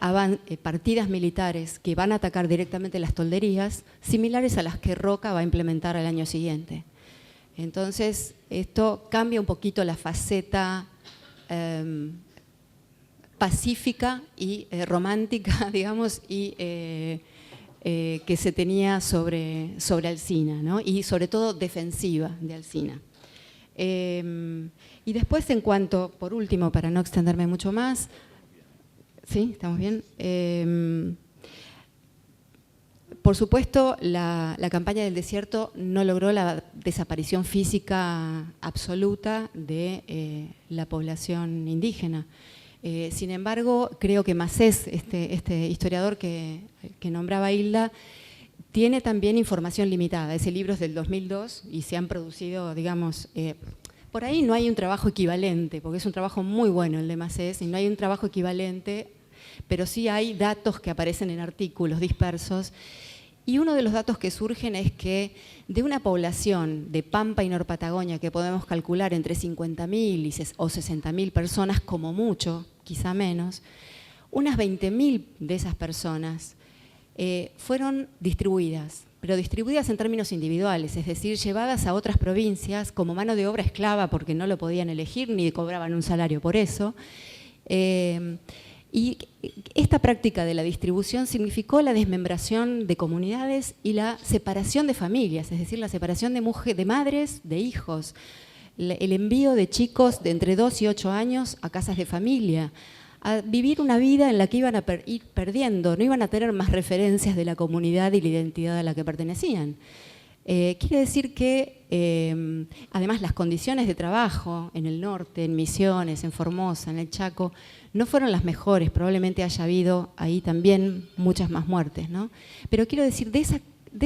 partidas militares que van a atacar directamente las tolderías, similares a las que Roca va a implementar al año siguiente. Entonces, esto cambia un poquito la faceta pacífica y romántica, digamos, y que se tenía sobre Alsina, ¿no? Y sobre todo defensiva de Alsina. Y después, en cuanto, por último, para no extenderme mucho más, ¿sí? ¿Estamos bien? Por supuesto, la campaña del desierto no logró la desaparición física absoluta de la población indígena. Sin embargo, creo que Macés, este historiador que nombraba Hilda, tiene también información limitada. Ese libro es del 2002 y se han producido, digamos, por ahí no hay un trabajo equivalente, porque es un trabajo muy bueno el de Macés, y no hay un trabajo equivalente, pero sí hay datos que aparecen en artículos dispersos. Y uno de los datos que surgen es que de una población de Pampa y Norpatagonia que podemos calcular entre 50.000 o 60.000 personas, como mucho, quizá menos, unas 20.000 de esas personas fueron distribuidas, pero distribuidas en términos individuales, es decir, llevadas a otras provincias como mano de obra esclava porque no lo podían elegir ni cobraban un salario por eso. Y esta práctica de la distribución significó la desmembración de comunidades y la separación de familias, es decir, la separación de madres, de hijos, el envío de chicos de entre 2 y 8 años a casas de familia, a vivir una vida en la que iban a ir perdiendo, no iban a tener más referencias de la comunidad y la identidad a la que pertenecían. Quiere decir que, además, las condiciones de trabajo en el norte, en Misiones, en Formosa, en el Chaco, no fueron las mejores. Probablemente haya habido ahí también muchas más muertes, ¿no? Pero quiero decir, de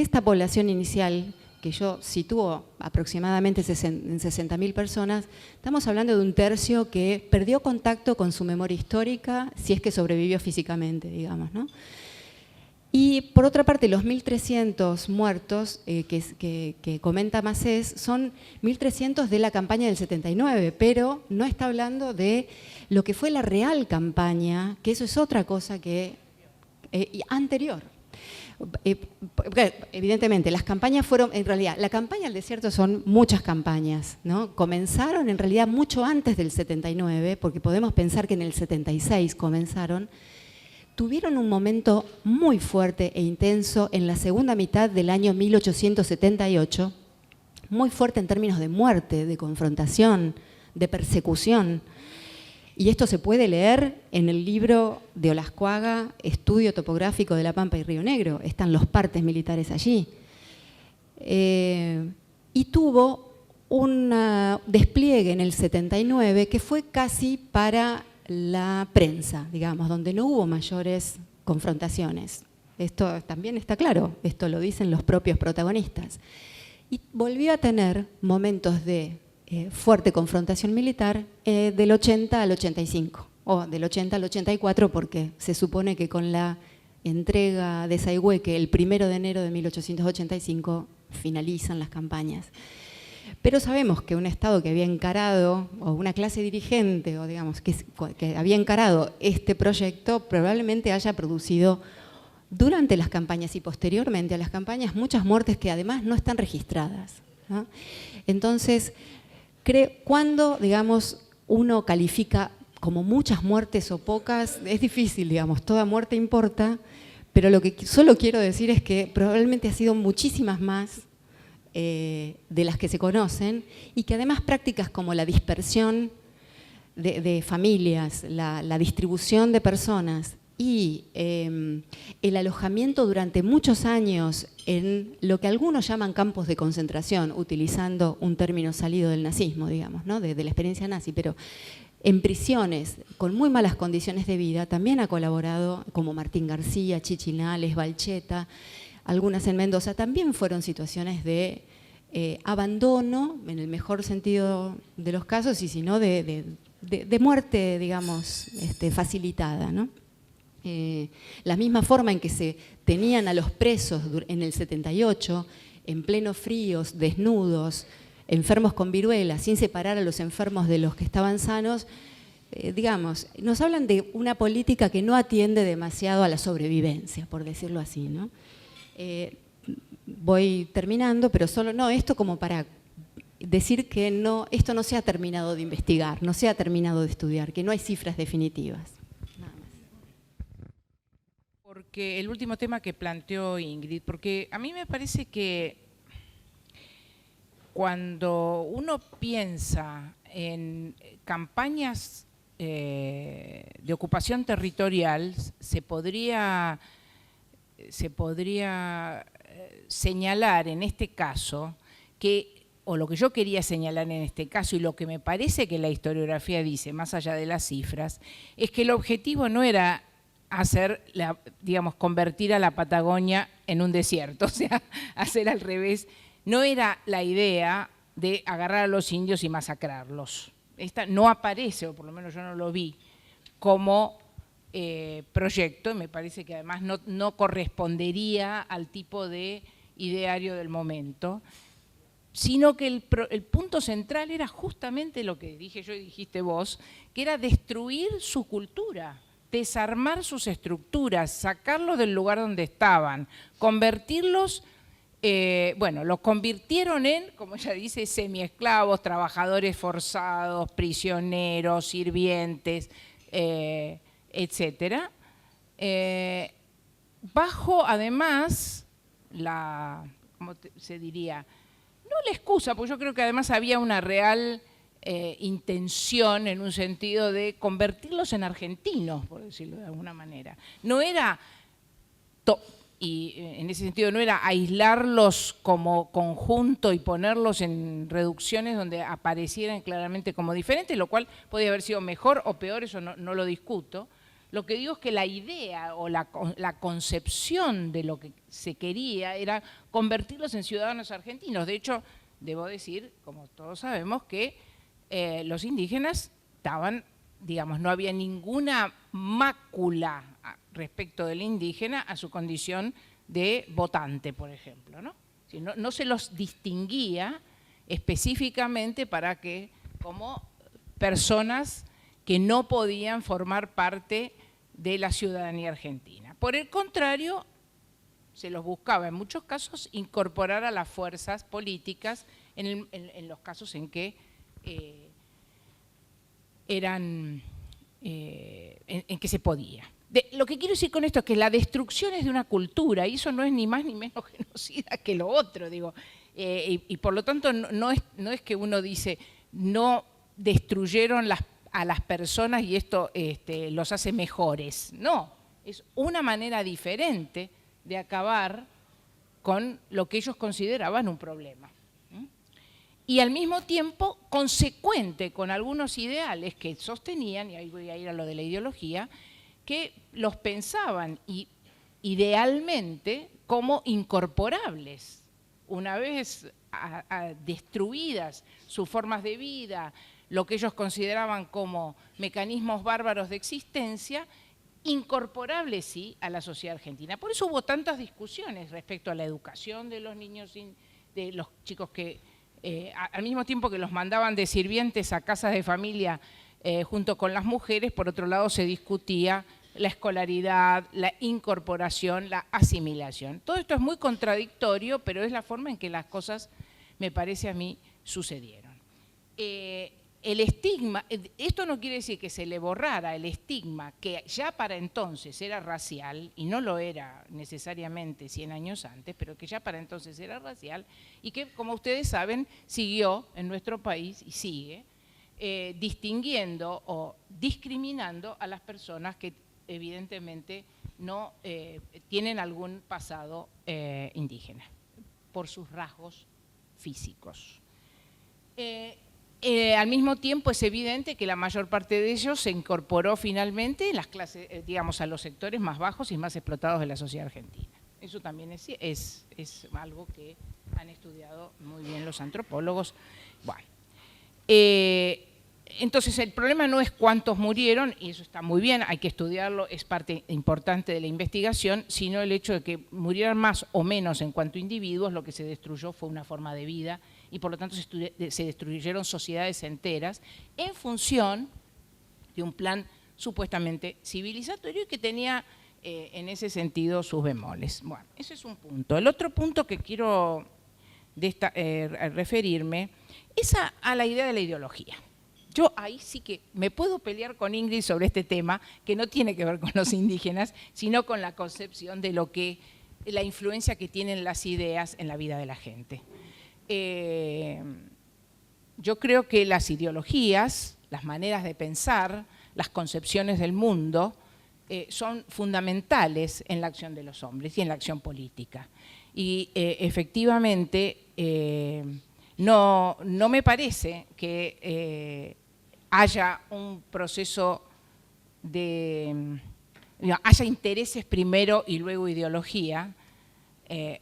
esta población inicial, que yo sitúo aproximadamente en 60.000 personas, estamos hablando de un tercio que perdió contacto con su memoria histórica, si es que sobrevivió físicamente, digamos, ¿no? Y por otra parte, los 1.300 muertos que comenta Macés son 1.300 de la campaña del 79, pero no está hablando de lo que fue la real campaña, que eso es otra cosa que anterior. Evidentemente, las campañas fueron, en realidad, la campaña al desierto son muchas campañas, ¿no? Comenzaron en realidad mucho antes del 79, porque podemos pensar que en el 76 comenzaron. Tuvieron un momento muy fuerte e intenso en la segunda mitad del año 1878, muy fuerte en términos de muerte, de confrontación, de persecución. Y esto se puede leer en el libro de Olascuaga, Estudio Topográfico de la Pampa y Río Negro. Están los partes militares allí. Y tuvo un despliegue en el 79 que fue casi para la prensa, digamos, donde no hubo mayores confrontaciones. Esto también está claro, esto lo dicen los propios protagonistas. Y volvió a tener momentos de fuerte confrontación militar del 80 al 85, o del 80 al 84, porque se supone que con la entrega de Saigüeque el 1 de enero de 1885 finalizan las campañas. Pero sabemos que un Estado que había encarado, o una clase dirigente, o digamos, que había encarado este proyecto, probablemente haya producido durante las campañas y posteriormente a las campañas muchas muertes que además no están registradas, ¿no? Entonces, cuando, digamos, uno califica como muchas muertes o pocas, es difícil, digamos, toda muerte importa, pero lo que solo quiero decir es que probablemente ha sido muchísimas más de las que se conocen, y que además prácticas como la dispersión de familias, la distribución de personas y el alojamiento durante muchos años en lo que algunos llaman campos de concentración, utilizando un término salido del nazismo, digamos, ¿no? de la experiencia nazi, pero en prisiones con muy malas condiciones de vida, también ha colaborado, como Martín García, Chichinales, Balcheta, algunas en Mendoza, también fueron situaciones de abandono, en el mejor sentido de los casos, y si no de muerte, digamos, facilitada, ¿no? La misma forma en que se tenían a los presos en el 78, en pleno fríos, desnudos, enfermos con viruela, sin separar a los enfermos de los que estaban sanos, digamos, nos hablan de una política que no atiende demasiado a la sobrevivencia, por decirlo así, ¿no? Voy terminando, pero solo esto como para decir que esto no se ha terminado de investigar, no se ha terminado de estudiar, que no hay cifras definitivas. Nada más. Porque el último tema que planteó Ingrid, porque a mí me parece que cuando uno piensa en campañas de ocupación territorial, se podría señalar en este caso o lo que yo quería señalar en este caso, y lo que me parece que la historiografía dice, más allá de las cifras, es que el objetivo no era convertir a la Patagonia en un desierto, o sea, hacer al revés. No era la idea de agarrar a los indios y masacrarlos. Esta no aparece, o por lo menos yo no lo vi, como proyecto, y me parece que además no correspondería al tipo de ideario del momento, sino que el punto central era justamente lo que dije yo y dijiste vos, que era destruir su cultura, desarmar sus estructuras, sacarlos del lugar donde estaban, convertirlos, los convirtieron en, como ella dice, semiesclavos, trabajadores forzados, prisioneros, sirvientes, etcétera, bajo además ¿cómo se diría? No la excusa, porque yo creo que además había una real intención en un sentido de convertirlos en argentinos, por decirlo de alguna manera. No era, y en ese sentido no era aislarlos como conjunto y ponerlos en reducciones donde aparecieran claramente como diferentes, lo cual podía haber sido mejor o peor, eso no lo discuto. Lo que digo es que la idea o la concepción de lo que se quería era convertirlos en ciudadanos argentinos. De hecho, debo decir, como todos sabemos, que los indígenas estaban, digamos, no había ninguna mácula respecto del indígena a su condición de votante, por ejemplo, ¿no? No se los distinguía específicamente para que, como personas que no podían formar parte de la ciudadanía argentina. Por el contrario, se los buscaba en muchos casos incorporar a las fuerzas políticas en los casos en que en que se podía. Lo que quiero decir con esto es que la destrucción es de una cultura y eso no es ni más ni menos genocida que lo otro, digo. Y por lo tanto no es que uno dice no destruyeron a las personas y esto los hace mejores. No, es una manera diferente de acabar con lo que ellos consideraban un problema. Y al mismo tiempo consecuente con algunos ideales que sostenían, y ahí voy a ir a lo de la ideología, que los pensaban idealmente como incorporables. Una vez destruidas sus formas de vida, lo que ellos consideraban como mecanismos bárbaros de existencia, incorporables sí a la sociedad argentina. Por eso hubo tantas discusiones respecto a la educación de los niños, de los chicos que al mismo tiempo que los mandaban de sirvientes a casas de familia junto con las mujeres, por otro lado se discutía la escolaridad, la incorporación, la asimilación. Todo esto es muy contradictorio, pero es la forma en que las cosas, me parece a mí, sucedieron. El estigma, esto no quiere decir que se le borrara el estigma que ya para entonces era racial, y no lo era necesariamente 100 años antes, pero que ya para entonces era racial, y que, como ustedes saben, siguió en nuestro país y sigue distinguiendo o discriminando a las personas que evidentemente no tienen algún pasado indígena, por sus rasgos físicos. Al mismo tiempo es evidente que la mayor parte de ellos se incorporó finalmente en las clases, digamos, a los sectores más bajos y más explotados de la sociedad argentina. Eso también es algo que han estudiado muy bien los antropólogos. Bueno, entonces el problema no es cuántos murieron, y eso está muy bien, hay que estudiarlo, es parte importante de la investigación, sino el hecho de que murieran más o menos en cuanto a individuos, lo que se destruyó fue una forma de vida, y por lo tanto se destruyeron sociedades enteras en función de un plan supuestamente civilizatorio y que tenía en ese sentido sus bemoles. Bueno, ese es un punto. El otro punto que quiero referirme es a la idea de la ideología. Yo ahí sí que me puedo pelear con Ingrid sobre este tema, que no tiene que ver con los indígenas, sino con la concepción de la influencia que tienen las ideas en la vida de la gente. Yo creo que las ideologías, las maneras de pensar, las concepciones del mundo son fundamentales en la acción de los hombres y en la acción política. Y efectivamente no me parece que haya un proceso haya intereses primero y luego ideología,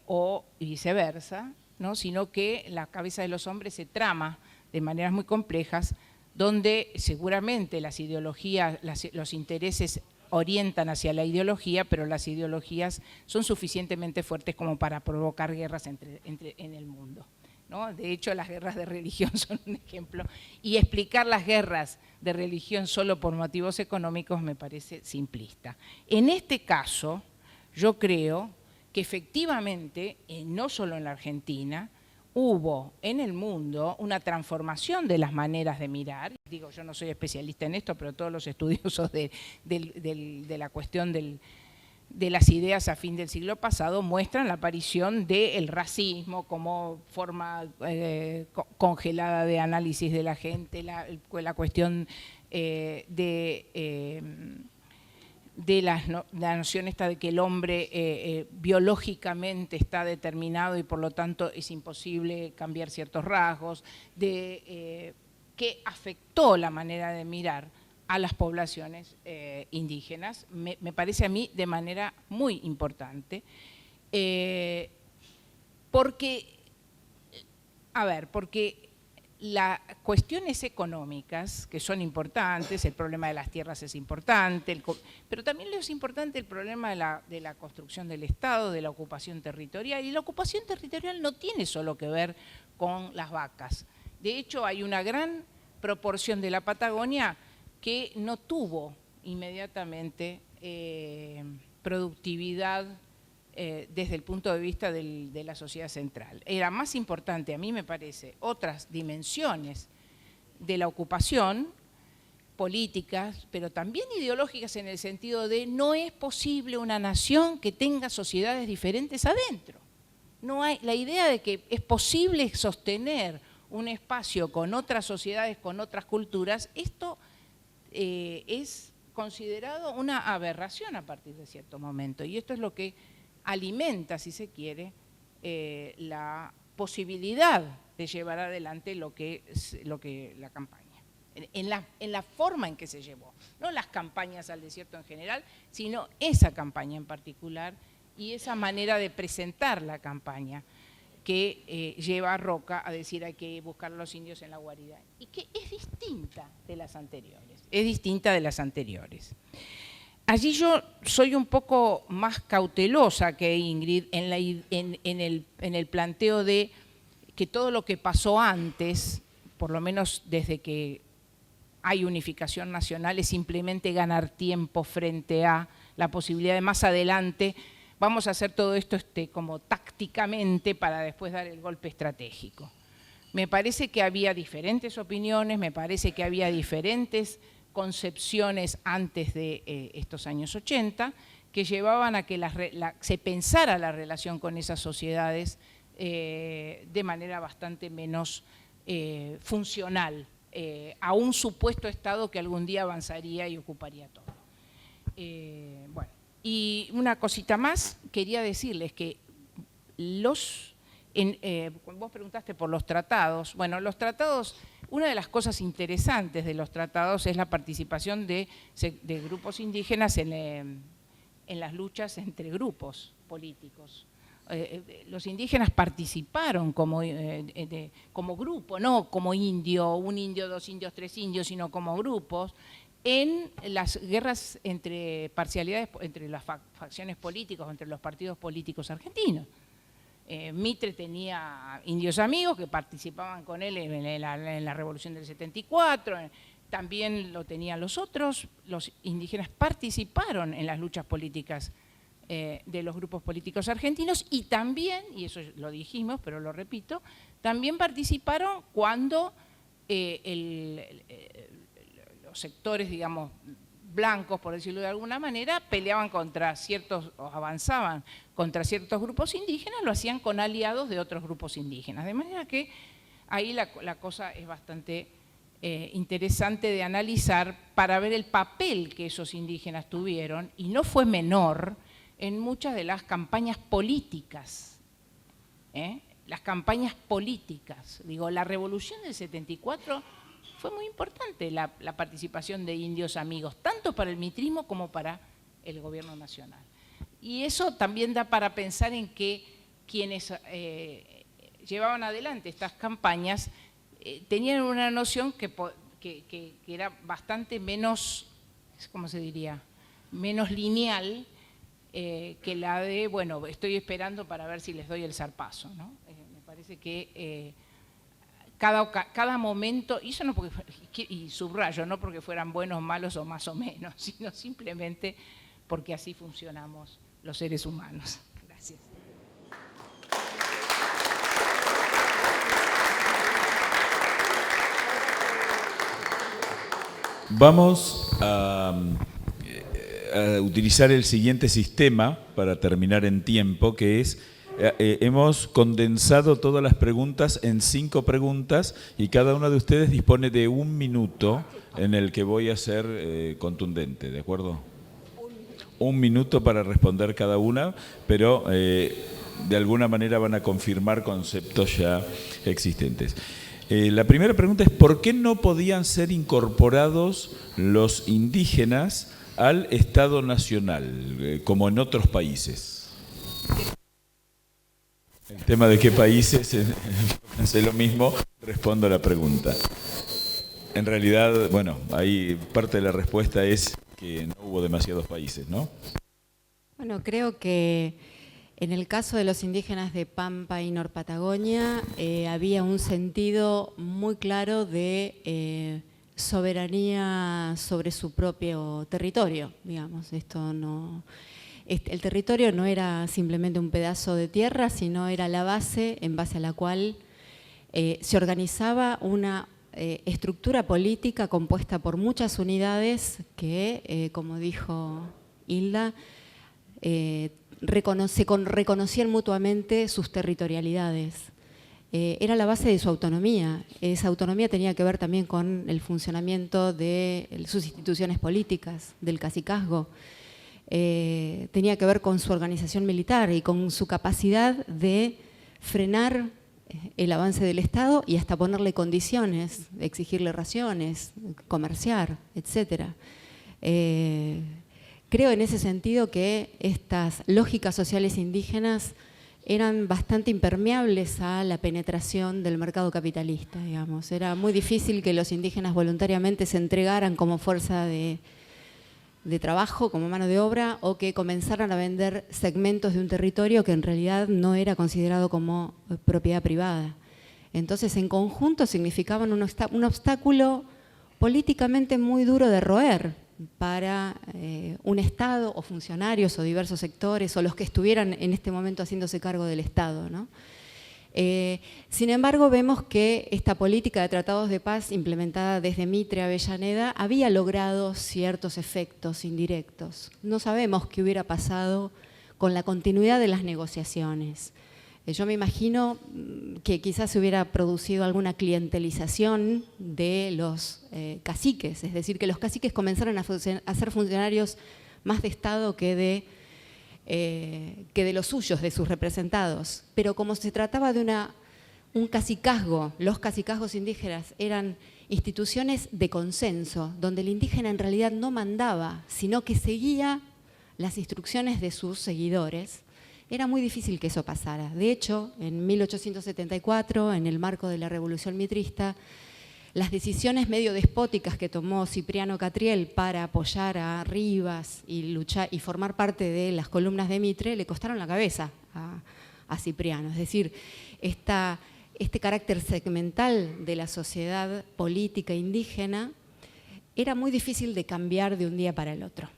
o viceversa, ¿no? Sino que la cabeza de los hombres se trama de maneras muy complejas, donde seguramente las ideologías, los intereses orientan hacia la ideología, pero las ideologías son suficientemente fuertes como para provocar guerras en el mundo, ¿no? De hecho, las guerras de religión son un ejemplo, y explicar las guerras de religión solo por motivos económicos me parece simplista. En este caso, yo creo que efectivamente, no solo en la Argentina, hubo en el mundo una transformación de las maneras de mirar. Digo, yo no soy especialista en esto, pero todos los estudiosos de la cuestión de las ideas a fin del siglo pasado muestran la aparición del racismo como forma congelada de análisis de la gente, la cuestión de la noción esta de que el hombre biológicamente está determinado y por lo tanto es imposible cambiar ciertos rasgos, que afectó la manera de mirar a las poblaciones indígenas, me parece a mí de manera muy importante, porque las cuestiones económicas, que son importantes, el problema de las tierras es importante, pero también es importante el problema de la construcción del Estado, de la ocupación territorial, y la ocupación territorial no tiene solo que ver con las vacas. De hecho, hay una gran proporción de la Patagonia que no tuvo inmediatamente productividad desde el punto de vista de la sociedad central. Era más importante, a mí me parece, otras dimensiones de la ocupación, políticas, pero también ideológicas en el sentido de no es posible una nación que tenga sociedades diferentes adentro. No hay la idea de que es posible sostener un espacio con otras sociedades, con otras culturas, esto es considerado una aberración a partir de cierto momento, y esto es lo que alimenta, si se quiere, la posibilidad de llevar adelante lo que la campaña, en la forma en que se llevó, no las campañas al desierto en general, sino esa campaña en particular y esa manera de presentar la campaña que lleva a Roca a decir hay que buscar a los indios en la guarida, y que es distinta de las anteriores, Allí yo soy un poco más cautelosa que Ingrid en el planteo de que todo lo que pasó antes, por lo menos desde que hay unificación nacional, es simplemente ganar tiempo frente a la posibilidad de más adelante vamos a hacer todo esto como tácticamente para después dar el golpe estratégico. Me parece que había diferentes opiniones, me parece que había diferentes concepciones antes de estos años 80 que llevaban a que se pensara la relación con esas sociedades de manera bastante menos funcional a un supuesto Estado que algún día avanzaría y ocuparía todo. Bueno, y una cosita más, quería decirles que vos preguntaste por los tratados. Bueno, los tratados, una de las cosas interesantes de los tratados es la participación de grupos indígenas en las luchas entre grupos políticos. Los indígenas participaron como grupo, no como indio, un indio, dos indios, tres indios, sino como grupos, en las guerras entre parcialidades, entre las facciones políticas, entre los partidos políticos argentinos. Mitre tenía indios amigos que participaban con él en la Revolución del 74, también lo tenían los otros. Los indígenas participaron en las luchas políticas de los grupos políticos argentinos y también, y eso lo dijimos, pero lo repito, también participaron cuando los sectores, digamos, blancos, por decirlo de alguna manera, peleaban contra ciertos, o avanzaban contra ciertos grupos indígenas, lo hacían con aliados de otros grupos indígenas. De manera que ahí la cosa es bastante interesante de analizar para ver el papel que esos indígenas tuvieron, y no fue menor, en muchas de las campañas políticas. Las campañas políticas. Digo, la Revolución del 74 fue muy importante la participación de indios amigos, tanto para el mitrismo como para el gobierno nacional. Y eso también da para pensar en que quienes llevaban adelante estas campañas tenían una noción que era bastante menos, ¿cómo se diría?, menos lineal que la de, bueno, estoy esperando para ver si les doy el zarpazo, ¿no? Me parece que cada momento, y eso no porque, y subrayo, no porque fueran buenos, malos o más o menos, sino simplemente porque así funcionamos los seres humanos. Gracias. Vamos a utilizar el siguiente sistema para terminar en tiempo, que es, hemos condensado todas las preguntas en 5 preguntas y cada uno de ustedes dispone de 1 minuto en el que voy a ser contundente, ¿de acuerdo? 1 minuto para responder cada una, pero de alguna manera van a confirmar conceptos ya existentes. La primera pregunta es, ¿por qué no podían ser incorporados los indígenas al Estado Nacional, como en otros países? El tema de qué países, hace lo mismo, respondo a la pregunta. En realidad, bueno, ahí parte de la respuesta es que no hubo demasiados países, ¿no? Bueno, creo que en el caso de los indígenas de Pampa y Norpatagonia había un sentido muy claro de soberanía sobre su propio territorio, digamos. El territorio no era simplemente un pedazo de tierra, sino era la base en base a la cual se organizaba una estructura política compuesta por muchas unidades que, como dijo Hilda, reconocían mutuamente sus territorialidades. Era la base de su autonomía. Esa autonomía tenía que ver también con el funcionamiento de sus instituciones políticas, del cacicazgo. Tenía que ver con su organización militar y con su capacidad de frenar el avance del Estado y hasta ponerle condiciones, exigirle raciones, comerciar, etcétera. Creo en ese sentido que estas lógicas sociales indígenas eran bastante impermeables a la penetración del mercado capitalista, digamos. Era muy difícil que los indígenas voluntariamente se entregaran como fuerza de trabajo, como mano de obra, o que comenzaran a vender segmentos de un territorio que en realidad no era considerado como propiedad privada. Entonces, en conjunto significaban un obstáculo políticamente muy duro de roer para un Estado o funcionarios o diversos sectores o los que estuvieran en este momento haciéndose cargo del Estado, ¿no? Sin embargo, vemos que esta política de tratados de paz implementada desde Mitre a Avellaneda había logrado ciertos efectos indirectos. No sabemos qué hubiera pasado con la continuidad de las negociaciones. Yo me imagino que quizás se hubiera producido alguna clientelización de los caciques, es decir, que los caciques comenzaran a ser funcionarios más de Estado que de los suyos, de sus representados. Pero como se trataba de un cacicazgo, los cacicazgos indígenas eran instituciones de consenso, donde el indígena en realidad no mandaba, sino que seguía las instrucciones de sus seguidores, era muy difícil que eso pasara. De hecho, en 1874, en el marco de la Revolución Mitrista, las decisiones medio despóticas que tomó Cipriano Catriel para apoyar a Rivas y formar parte de las columnas de Mitre le costaron la cabeza a Cipriano. Es decir, este carácter segmental de la sociedad política indígena era muy difícil de cambiar de un día para el otro.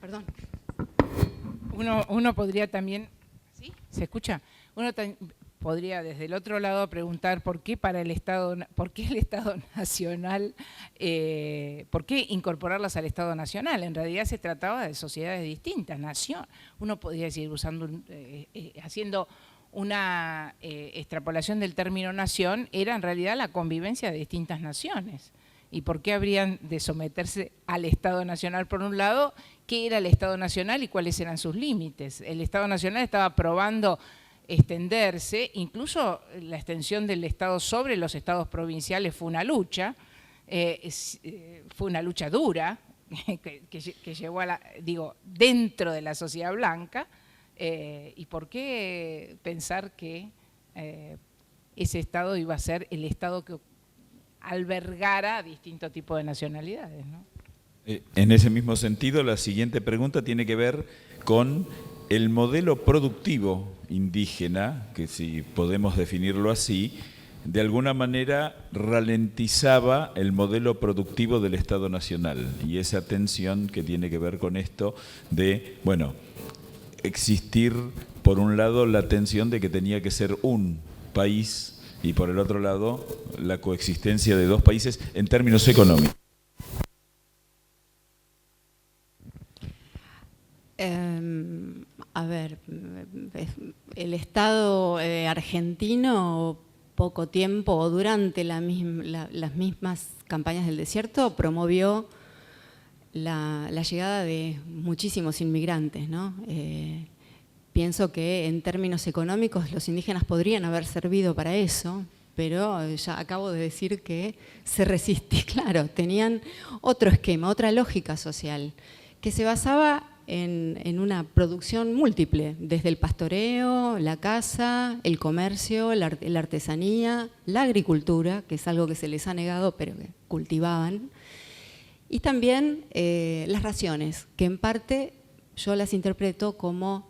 Perdón. Uno podría también, ¿sí? ¿Se escucha? Uno podría desde el otro lado preguntar por qué el Estado Nacional, por qué incorporarlas al Estado Nacional. En realidad se trataba de sociedades distintas, nación. Uno podría decir, haciendo una extrapolación del término nación, era en realidad la convivencia de distintas naciones. ¿Y por qué habrían de someterse al Estado Nacional por un lado? ¿Qué era el Estado Nacional y cuáles eran sus límites? El Estado Nacional estaba probando extenderse, incluso la extensión del Estado sobre los estados provinciales fue una lucha dura, que llevó dentro de la sociedad blanca, ¿Y por qué pensar que ese Estado iba a ser el Estado que albergara distintos tipos de nacionalidades, ¿no? En ese mismo sentido, la siguiente pregunta tiene que ver con el modelo productivo indígena, que si podemos definirlo así, de alguna manera ralentizaba el modelo productivo del Estado Nacional, y esa tensión que tiene que ver con esto de, bueno, existir por un lado la tensión de que tenía que ser un país y por el otro lado la coexistencia de dos países en términos económicos. A ver, el Estado argentino poco tiempo o durante las mismas campañas del desierto promovió la llegada de muchísimos inmigrantes, ¿no? Pienso que en términos económicos los indígenas podrían haber servido para eso, pero ya acabo de decir que se resistía, claro, tenían otro esquema, otra lógica social, que se basaba en una producción múltiple, desde el pastoreo, la caza, el comercio, la artesanía, la agricultura, que es algo que se les ha negado, pero que cultivaban, y también las raciones, que en parte yo las interpreto como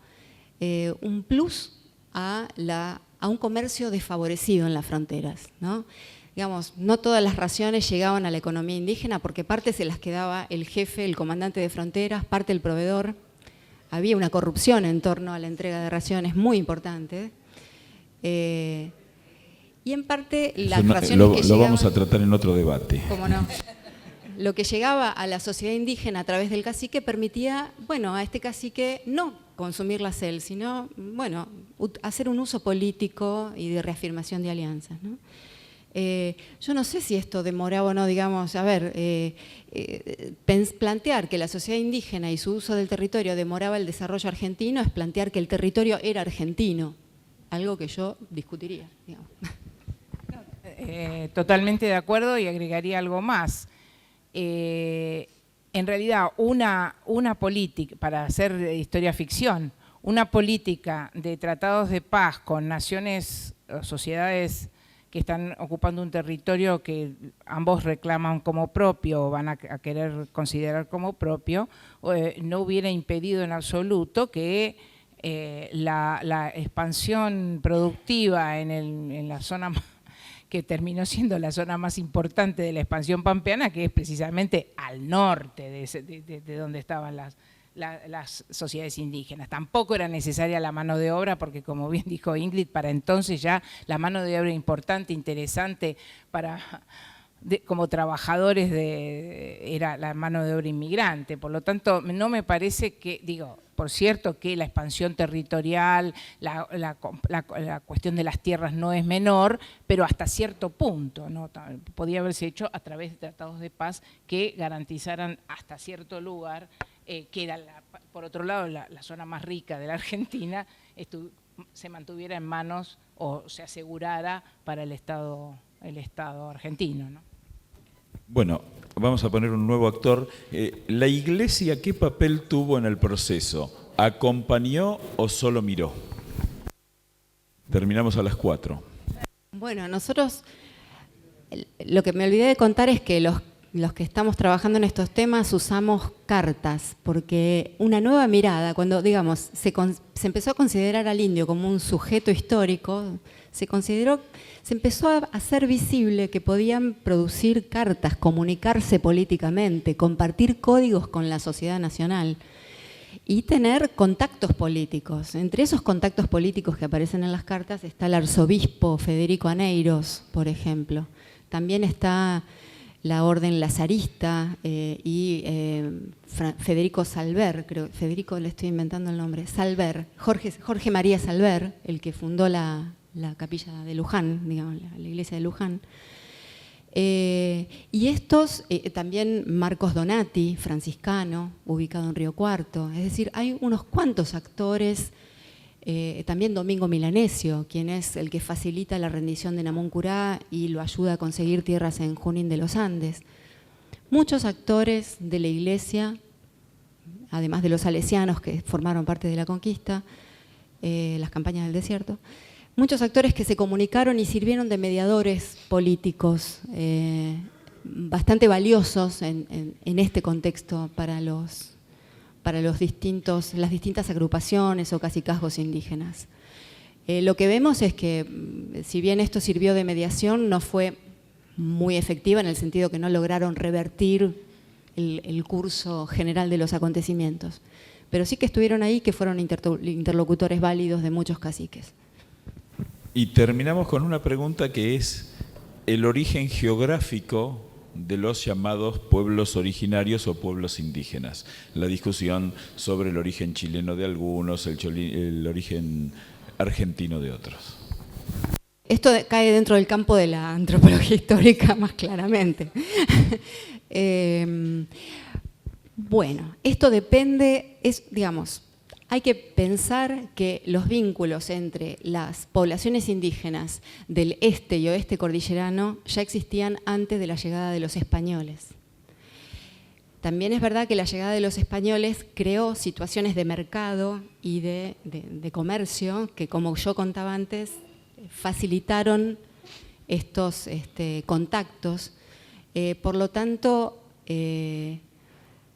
un plus a un comercio desfavorecido en las fronteras, ¿no? Digamos, no todas las raciones llegaban a la economía indígena porque parte se las quedaba el jefe, el comandante de fronteras, parte el proveedor. Había una corrupción en torno a la entrega de raciones muy importante. Y en parte las raciones que llegaban… Lo vamos a tratar en otro debate. ¿Cómo no? Lo que llegaba a la sociedad indígena a través del cacique permitía, bueno, a este cacique no consumir la CEL, sino, bueno, hacer un uso político y de reafirmación de alianzas, ¿no? Yo no sé si esto demoraba o no, digamos, a ver, plantear que la sociedad indígena y su uso del territorio demoraba el desarrollo argentino es plantear que el territorio era argentino, algo que yo discutiría, digamos. Totalmente de acuerdo, y agregaría algo más. En realidad, una política, para hacer historia ficción, una política de tratados de paz con naciones, sociedades que están ocupando un territorio que ambos reclaman como propio o van a querer considerar como propio, no hubiera impedido en absoluto que la expansión productiva en la zona que terminó siendo la zona más importante de la expansión pampeana, que es precisamente al norte de donde estaban las sociedades indígenas. Tampoco era necesaria la mano de obra, porque como bien dijo Ingrid, para entonces ya la mano de obra importante, interesante como trabajadores era la mano de obra inmigrante. Por lo tanto, no me parece que, por cierto que la expansión territorial, la cuestión de las tierras no es menor, pero hasta cierto punto, ¿no? Podía haberse hecho a través de tratados de paz que garantizaran hasta cierto lugar que era, por otro lado, la zona más rica de la Argentina, se mantuviera en manos o se asegurara para el Estado argentino, ¿no? Bueno, vamos a poner un nuevo actor. ¿La Iglesia qué papel tuvo en el proceso? ¿Acompañó o solo miró? Terminamos a las 4. Bueno, nosotros, lo que me olvidé de contar es que los que estamos trabajando en estos temas usamos cartas, porque una nueva mirada, cuando, digamos, se empezó a considerar al indio como un sujeto histórico, se empezó a hacer visible que podían producir cartas, comunicarse políticamente, compartir códigos con la sociedad nacional y tener contactos políticos. Entre esos contactos políticos que aparecen en las cartas está el arzobispo Federico Aneiros, por ejemplo. También está la orden lazarista y Federico Salver, creo, Federico le estoy inventando el nombre, Salver, Jorge María Salver, el que fundó la capilla de Luján, digamos, la iglesia de Luján. Y estos, también Marcos Donati, franciscano, ubicado en Río Cuarto. Es decir, hay unos cuantos actores, también Domingo Milanesio, quien es el que facilita la rendición de Namuncurá y lo ayuda a conseguir tierras en Junín de los Andes. Muchos actores de la iglesia, además de los salesianos que formaron parte de la conquista, las campañas del desierto, muchos actores que se comunicaron y sirvieron de mediadores políticos bastante valiosos en este contexto para las distintas agrupaciones o cacicazgos indígenas. Lo que vemos es que, si bien esto sirvió de mediación, no fue muy efectiva en el sentido que no lograron revertir el curso general de los acontecimientos. Pero sí que estuvieron ahí, que fueron interlocutores válidos de muchos caciques. Y terminamos con una pregunta que es el origen geográfico de los llamados pueblos originarios o pueblos indígenas. La discusión sobre el origen chileno de algunos, el origen argentino de otros. Esto cae dentro del campo de la antropología histórica más claramente. Bueno, esto depende, digamos, hay que pensar que los vínculos entre las poblaciones indígenas del este y oeste cordillerano ya existían antes de la llegada de los españoles. También es verdad que la llegada de los españoles creó situaciones de mercado y de comercio que, como yo contaba antes, facilitaron estos contactos. Por lo tanto,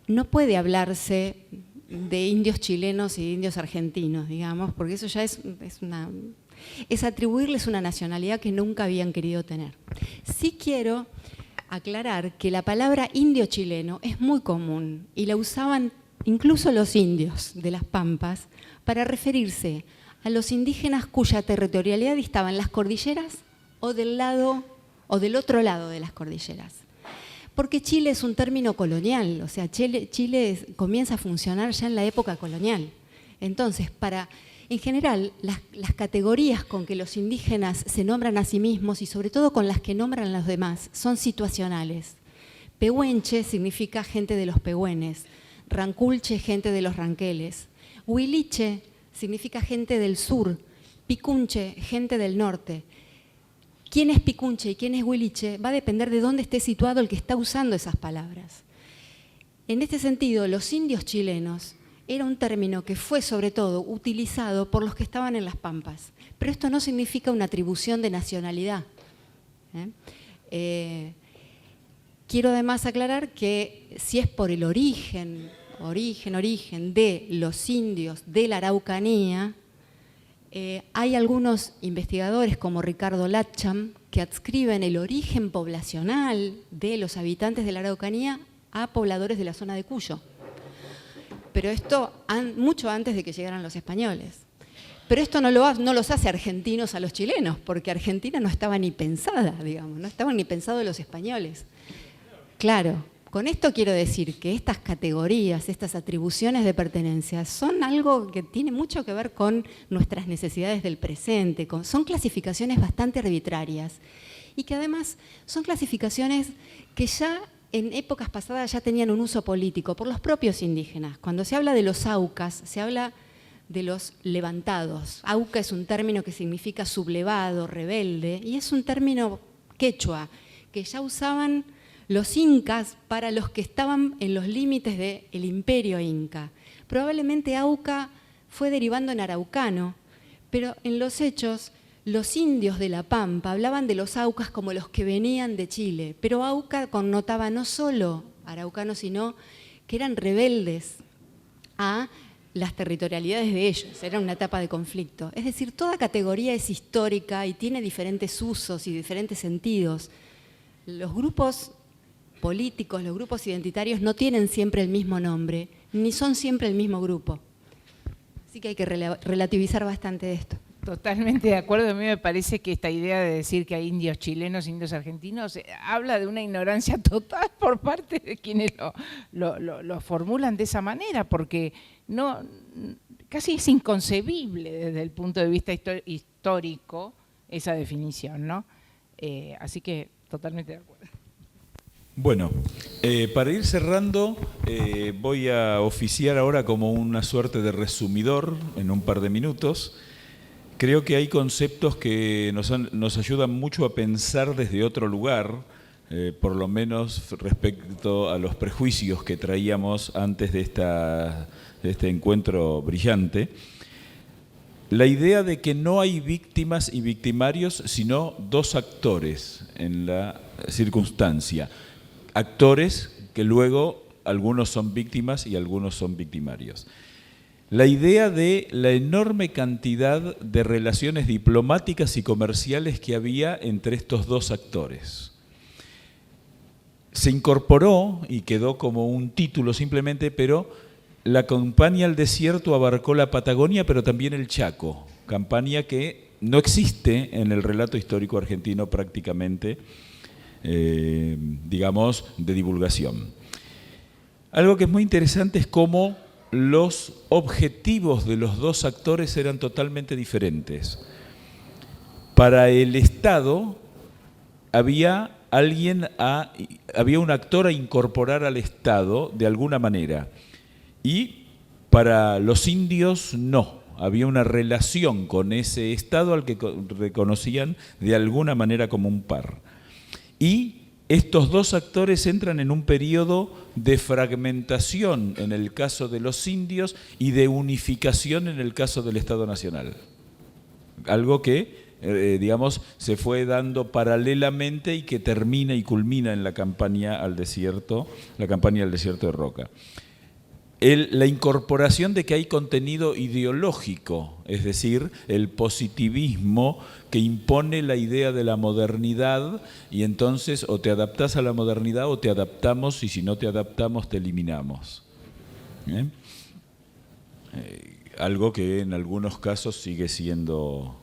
no puede hablarse de indios chilenos y indios argentinos, digamos, porque eso ya es atribuirles una nacionalidad que nunca habían querido tener. Sí quiero aclarar que la palabra indio chileno es muy común y la usaban incluso los indios de las Pampas para referirse a los indígenas cuya territorialidad estaba en las cordilleras o del otro lado de las cordilleras. Porque Chile es un término colonial, o sea, Chile comienza a funcionar ya en la época colonial. Entonces, en general, las categorías con que los indígenas se nombran a sí mismos y sobre todo con las que nombran a los demás son situacionales. Pehuenche significa gente de los pehuenes, Ranculche, gente de los ranqueles, Huiliche significa gente del sur, Picunche, gente del norte. ¿Quién es Picunche y quién es Huiliche? Va a depender de dónde esté situado el que está usando esas palabras. En este sentido, los indios chilenos era un término que fue sobre todo utilizado por los que estaban en las Pampas. Pero esto no significa una atribución de nacionalidad. Quiero además aclarar que si es por el origen de los indios de la Araucanía, hay algunos investigadores como Ricardo Latcham que adscriben el origen poblacional de los habitantes de la Araucanía a pobladores de la zona de Cuyo. Pero esto mucho antes de que llegaran los españoles. Pero esto no los hace argentinos a los chilenos, porque Argentina no estaba ni pensada, digamos, no estaban ni pensados los españoles. Claro, con esto quiero decir que estas categorías, estas atribuciones de pertenencia son algo que tiene mucho que ver con nuestras necesidades del presente, son clasificaciones bastante arbitrarias y que además son clasificaciones que ya en épocas pasadas ya tenían un uso político por los propios indígenas. Cuando se habla de los aucas, se habla de los levantados. Auca es un término que significa sublevado, rebelde, y es un término quechua que ya usaban los incas para los que estaban en los límites del imperio inca. Probablemente auca fue derivando en araucano, pero en los hechos los indios de la Pampa hablaban de los aucas como los que venían de Chile, pero auca connotaba no solo araucanos, sino que eran rebeldes a las territorialidades de ellos, era una etapa de conflicto. Es decir, toda categoría es histórica y tiene diferentes usos y diferentes sentidos. Los grupos políticos, los grupos identitarios no tienen siempre el mismo nombre, ni son siempre el mismo grupo. Así que hay que relativizar bastante esto. Totalmente de acuerdo. A mí me parece que esta idea de decir que hay indios chilenos, indios argentinos, habla de una ignorancia total por parte de quienes lo formulan de esa manera, porque casi es inconcebible desde el punto de vista histórico esa definición, ¿no? Así que totalmente de acuerdo. Bueno, para ir cerrando, voy a oficiar ahora como una suerte de resumidor en un par de minutos. Creo que hay conceptos que nos ayudan mucho a pensar desde otro lugar, por lo menos respecto a los prejuicios que traíamos antes de este encuentro brillante. la idea de que no hay víctimas y victimarios, sino dos actores en la circunstancia. Actores que luego algunos son víctimas y algunos son victimarios. La idea de la enorme cantidad de relaciones diplomáticas y comerciales que había entre estos dos actores. Se incorporó y quedó como un título simplemente, pero la campaña al desierto abarcó la Patagonia, pero también el Chaco, campaña que no existe en el relato histórico argentino prácticamente, digamos, de divulgación. Algo que es muy interesante es cómo los objetivos de los dos actores eran totalmente diferentes. Para el Estado había un actor a incorporar al Estado de alguna manera, y para los indios no, había una relación con ese Estado al que reconocían de alguna manera como un par. Y estos dos actores entran en un periodo de fragmentación en el caso de los indios y de unificación en el caso del Estado Nacional. Algo que, digamos, se fue dando paralelamente y que termina y culmina en la campaña al desierto, de Roca. La incorporación de que hay contenido ideológico, es decir, el positivismo que impone la idea de la modernidad, y entonces o te adaptás a la modernidad o te adaptamos, y si no te adaptamos te eliminamos. Algo que en algunos casos sigue siendo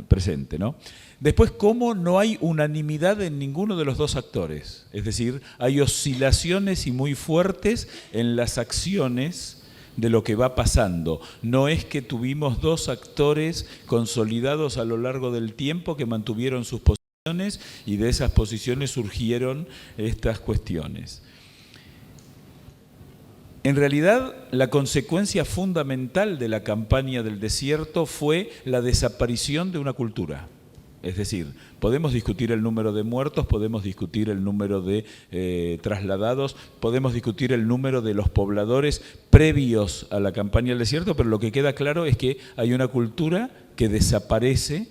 presente, ¿no? Después, cómo no hay unanimidad en ninguno de los dos actores. Es decir, hay oscilaciones y muy fuertes en las acciones de lo que va pasando. No es que tuvimos dos actores consolidados a lo largo del tiempo que mantuvieron sus posiciones y de esas posiciones surgieron estas cuestiones. En realidad, la consecuencia fundamental de la campaña del desierto fue la desaparición de una cultura. Es decir, podemos discutir el número de muertos, podemos discutir el número de trasladados, podemos discutir el número de los pobladores previos a la campaña del desierto, pero lo que queda claro es que hay una cultura que desaparece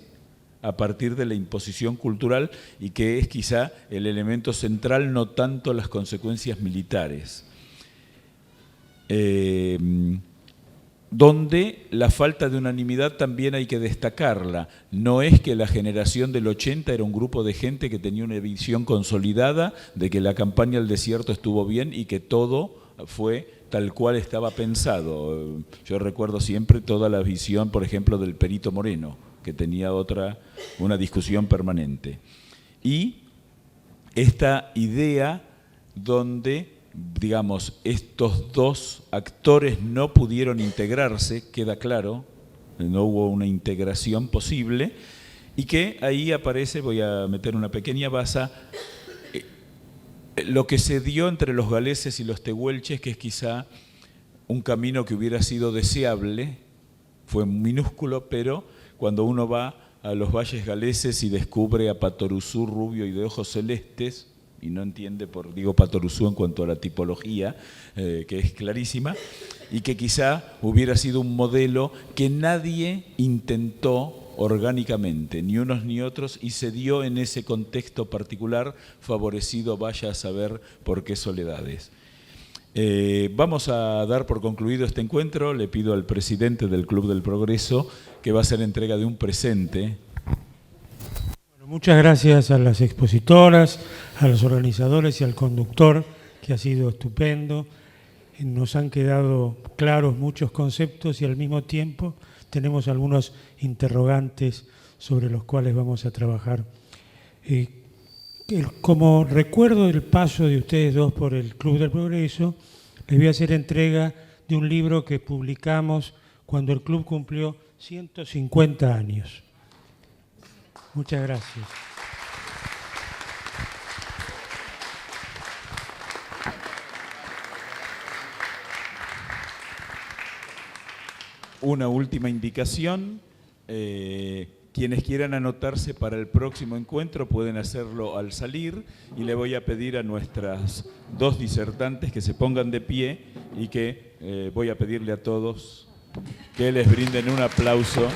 a partir de la imposición cultural y que es quizá el elemento central, no tanto las consecuencias militares. Donde la falta de unanimidad también hay que destacarla. No es que la generación del 80 era un grupo de gente que tenía una visión consolidada de que la campaña al desierto estuvo bien y que todo fue tal cual estaba pensado. Yo recuerdo siempre toda la visión, por ejemplo, del Perito Moreno, que tenía una discusión permanente. Y esta idea donde, digamos, estos dos actores no pudieron integrarse, queda claro, no hubo una integración posible, y que ahí aparece, voy a meter una pequeña baza, lo que se dio entre los galeses y los tehuelches, que es quizá un camino que hubiera sido deseable, fue minúsculo, pero cuando uno va a los valles galeses y descubre a Patoruzú rubio y de ojos celestes, y no entiende digo Patoruzú en cuanto a la tipología, que es clarísima, y que quizá hubiera sido un modelo que nadie intentó orgánicamente, ni unos ni otros, y se dio en ese contexto particular, favorecido vaya a saber por qué soledades. Vamos a dar por concluido este encuentro. Le pido al presidente del Club del Progreso que va a hacer entrega de un presente. Muchas gracias a las expositoras, a los organizadores y al conductor, que ha sido estupendo. Nos han quedado claros muchos conceptos y al mismo tiempo tenemos algunos interrogantes sobre los cuales vamos a trabajar. Como recuerdo del paso de ustedes dos por el Club del Progreso, les voy a hacer entrega de un libro que publicamos cuando el club cumplió 150 años. Muchas gracias. Una última indicación. Quienes quieran anotarse para el próximo encuentro pueden hacerlo al salir, y le voy a pedir a nuestras dos disertantes que se pongan de pie y que voy a pedirle a todos que les brinden un aplauso.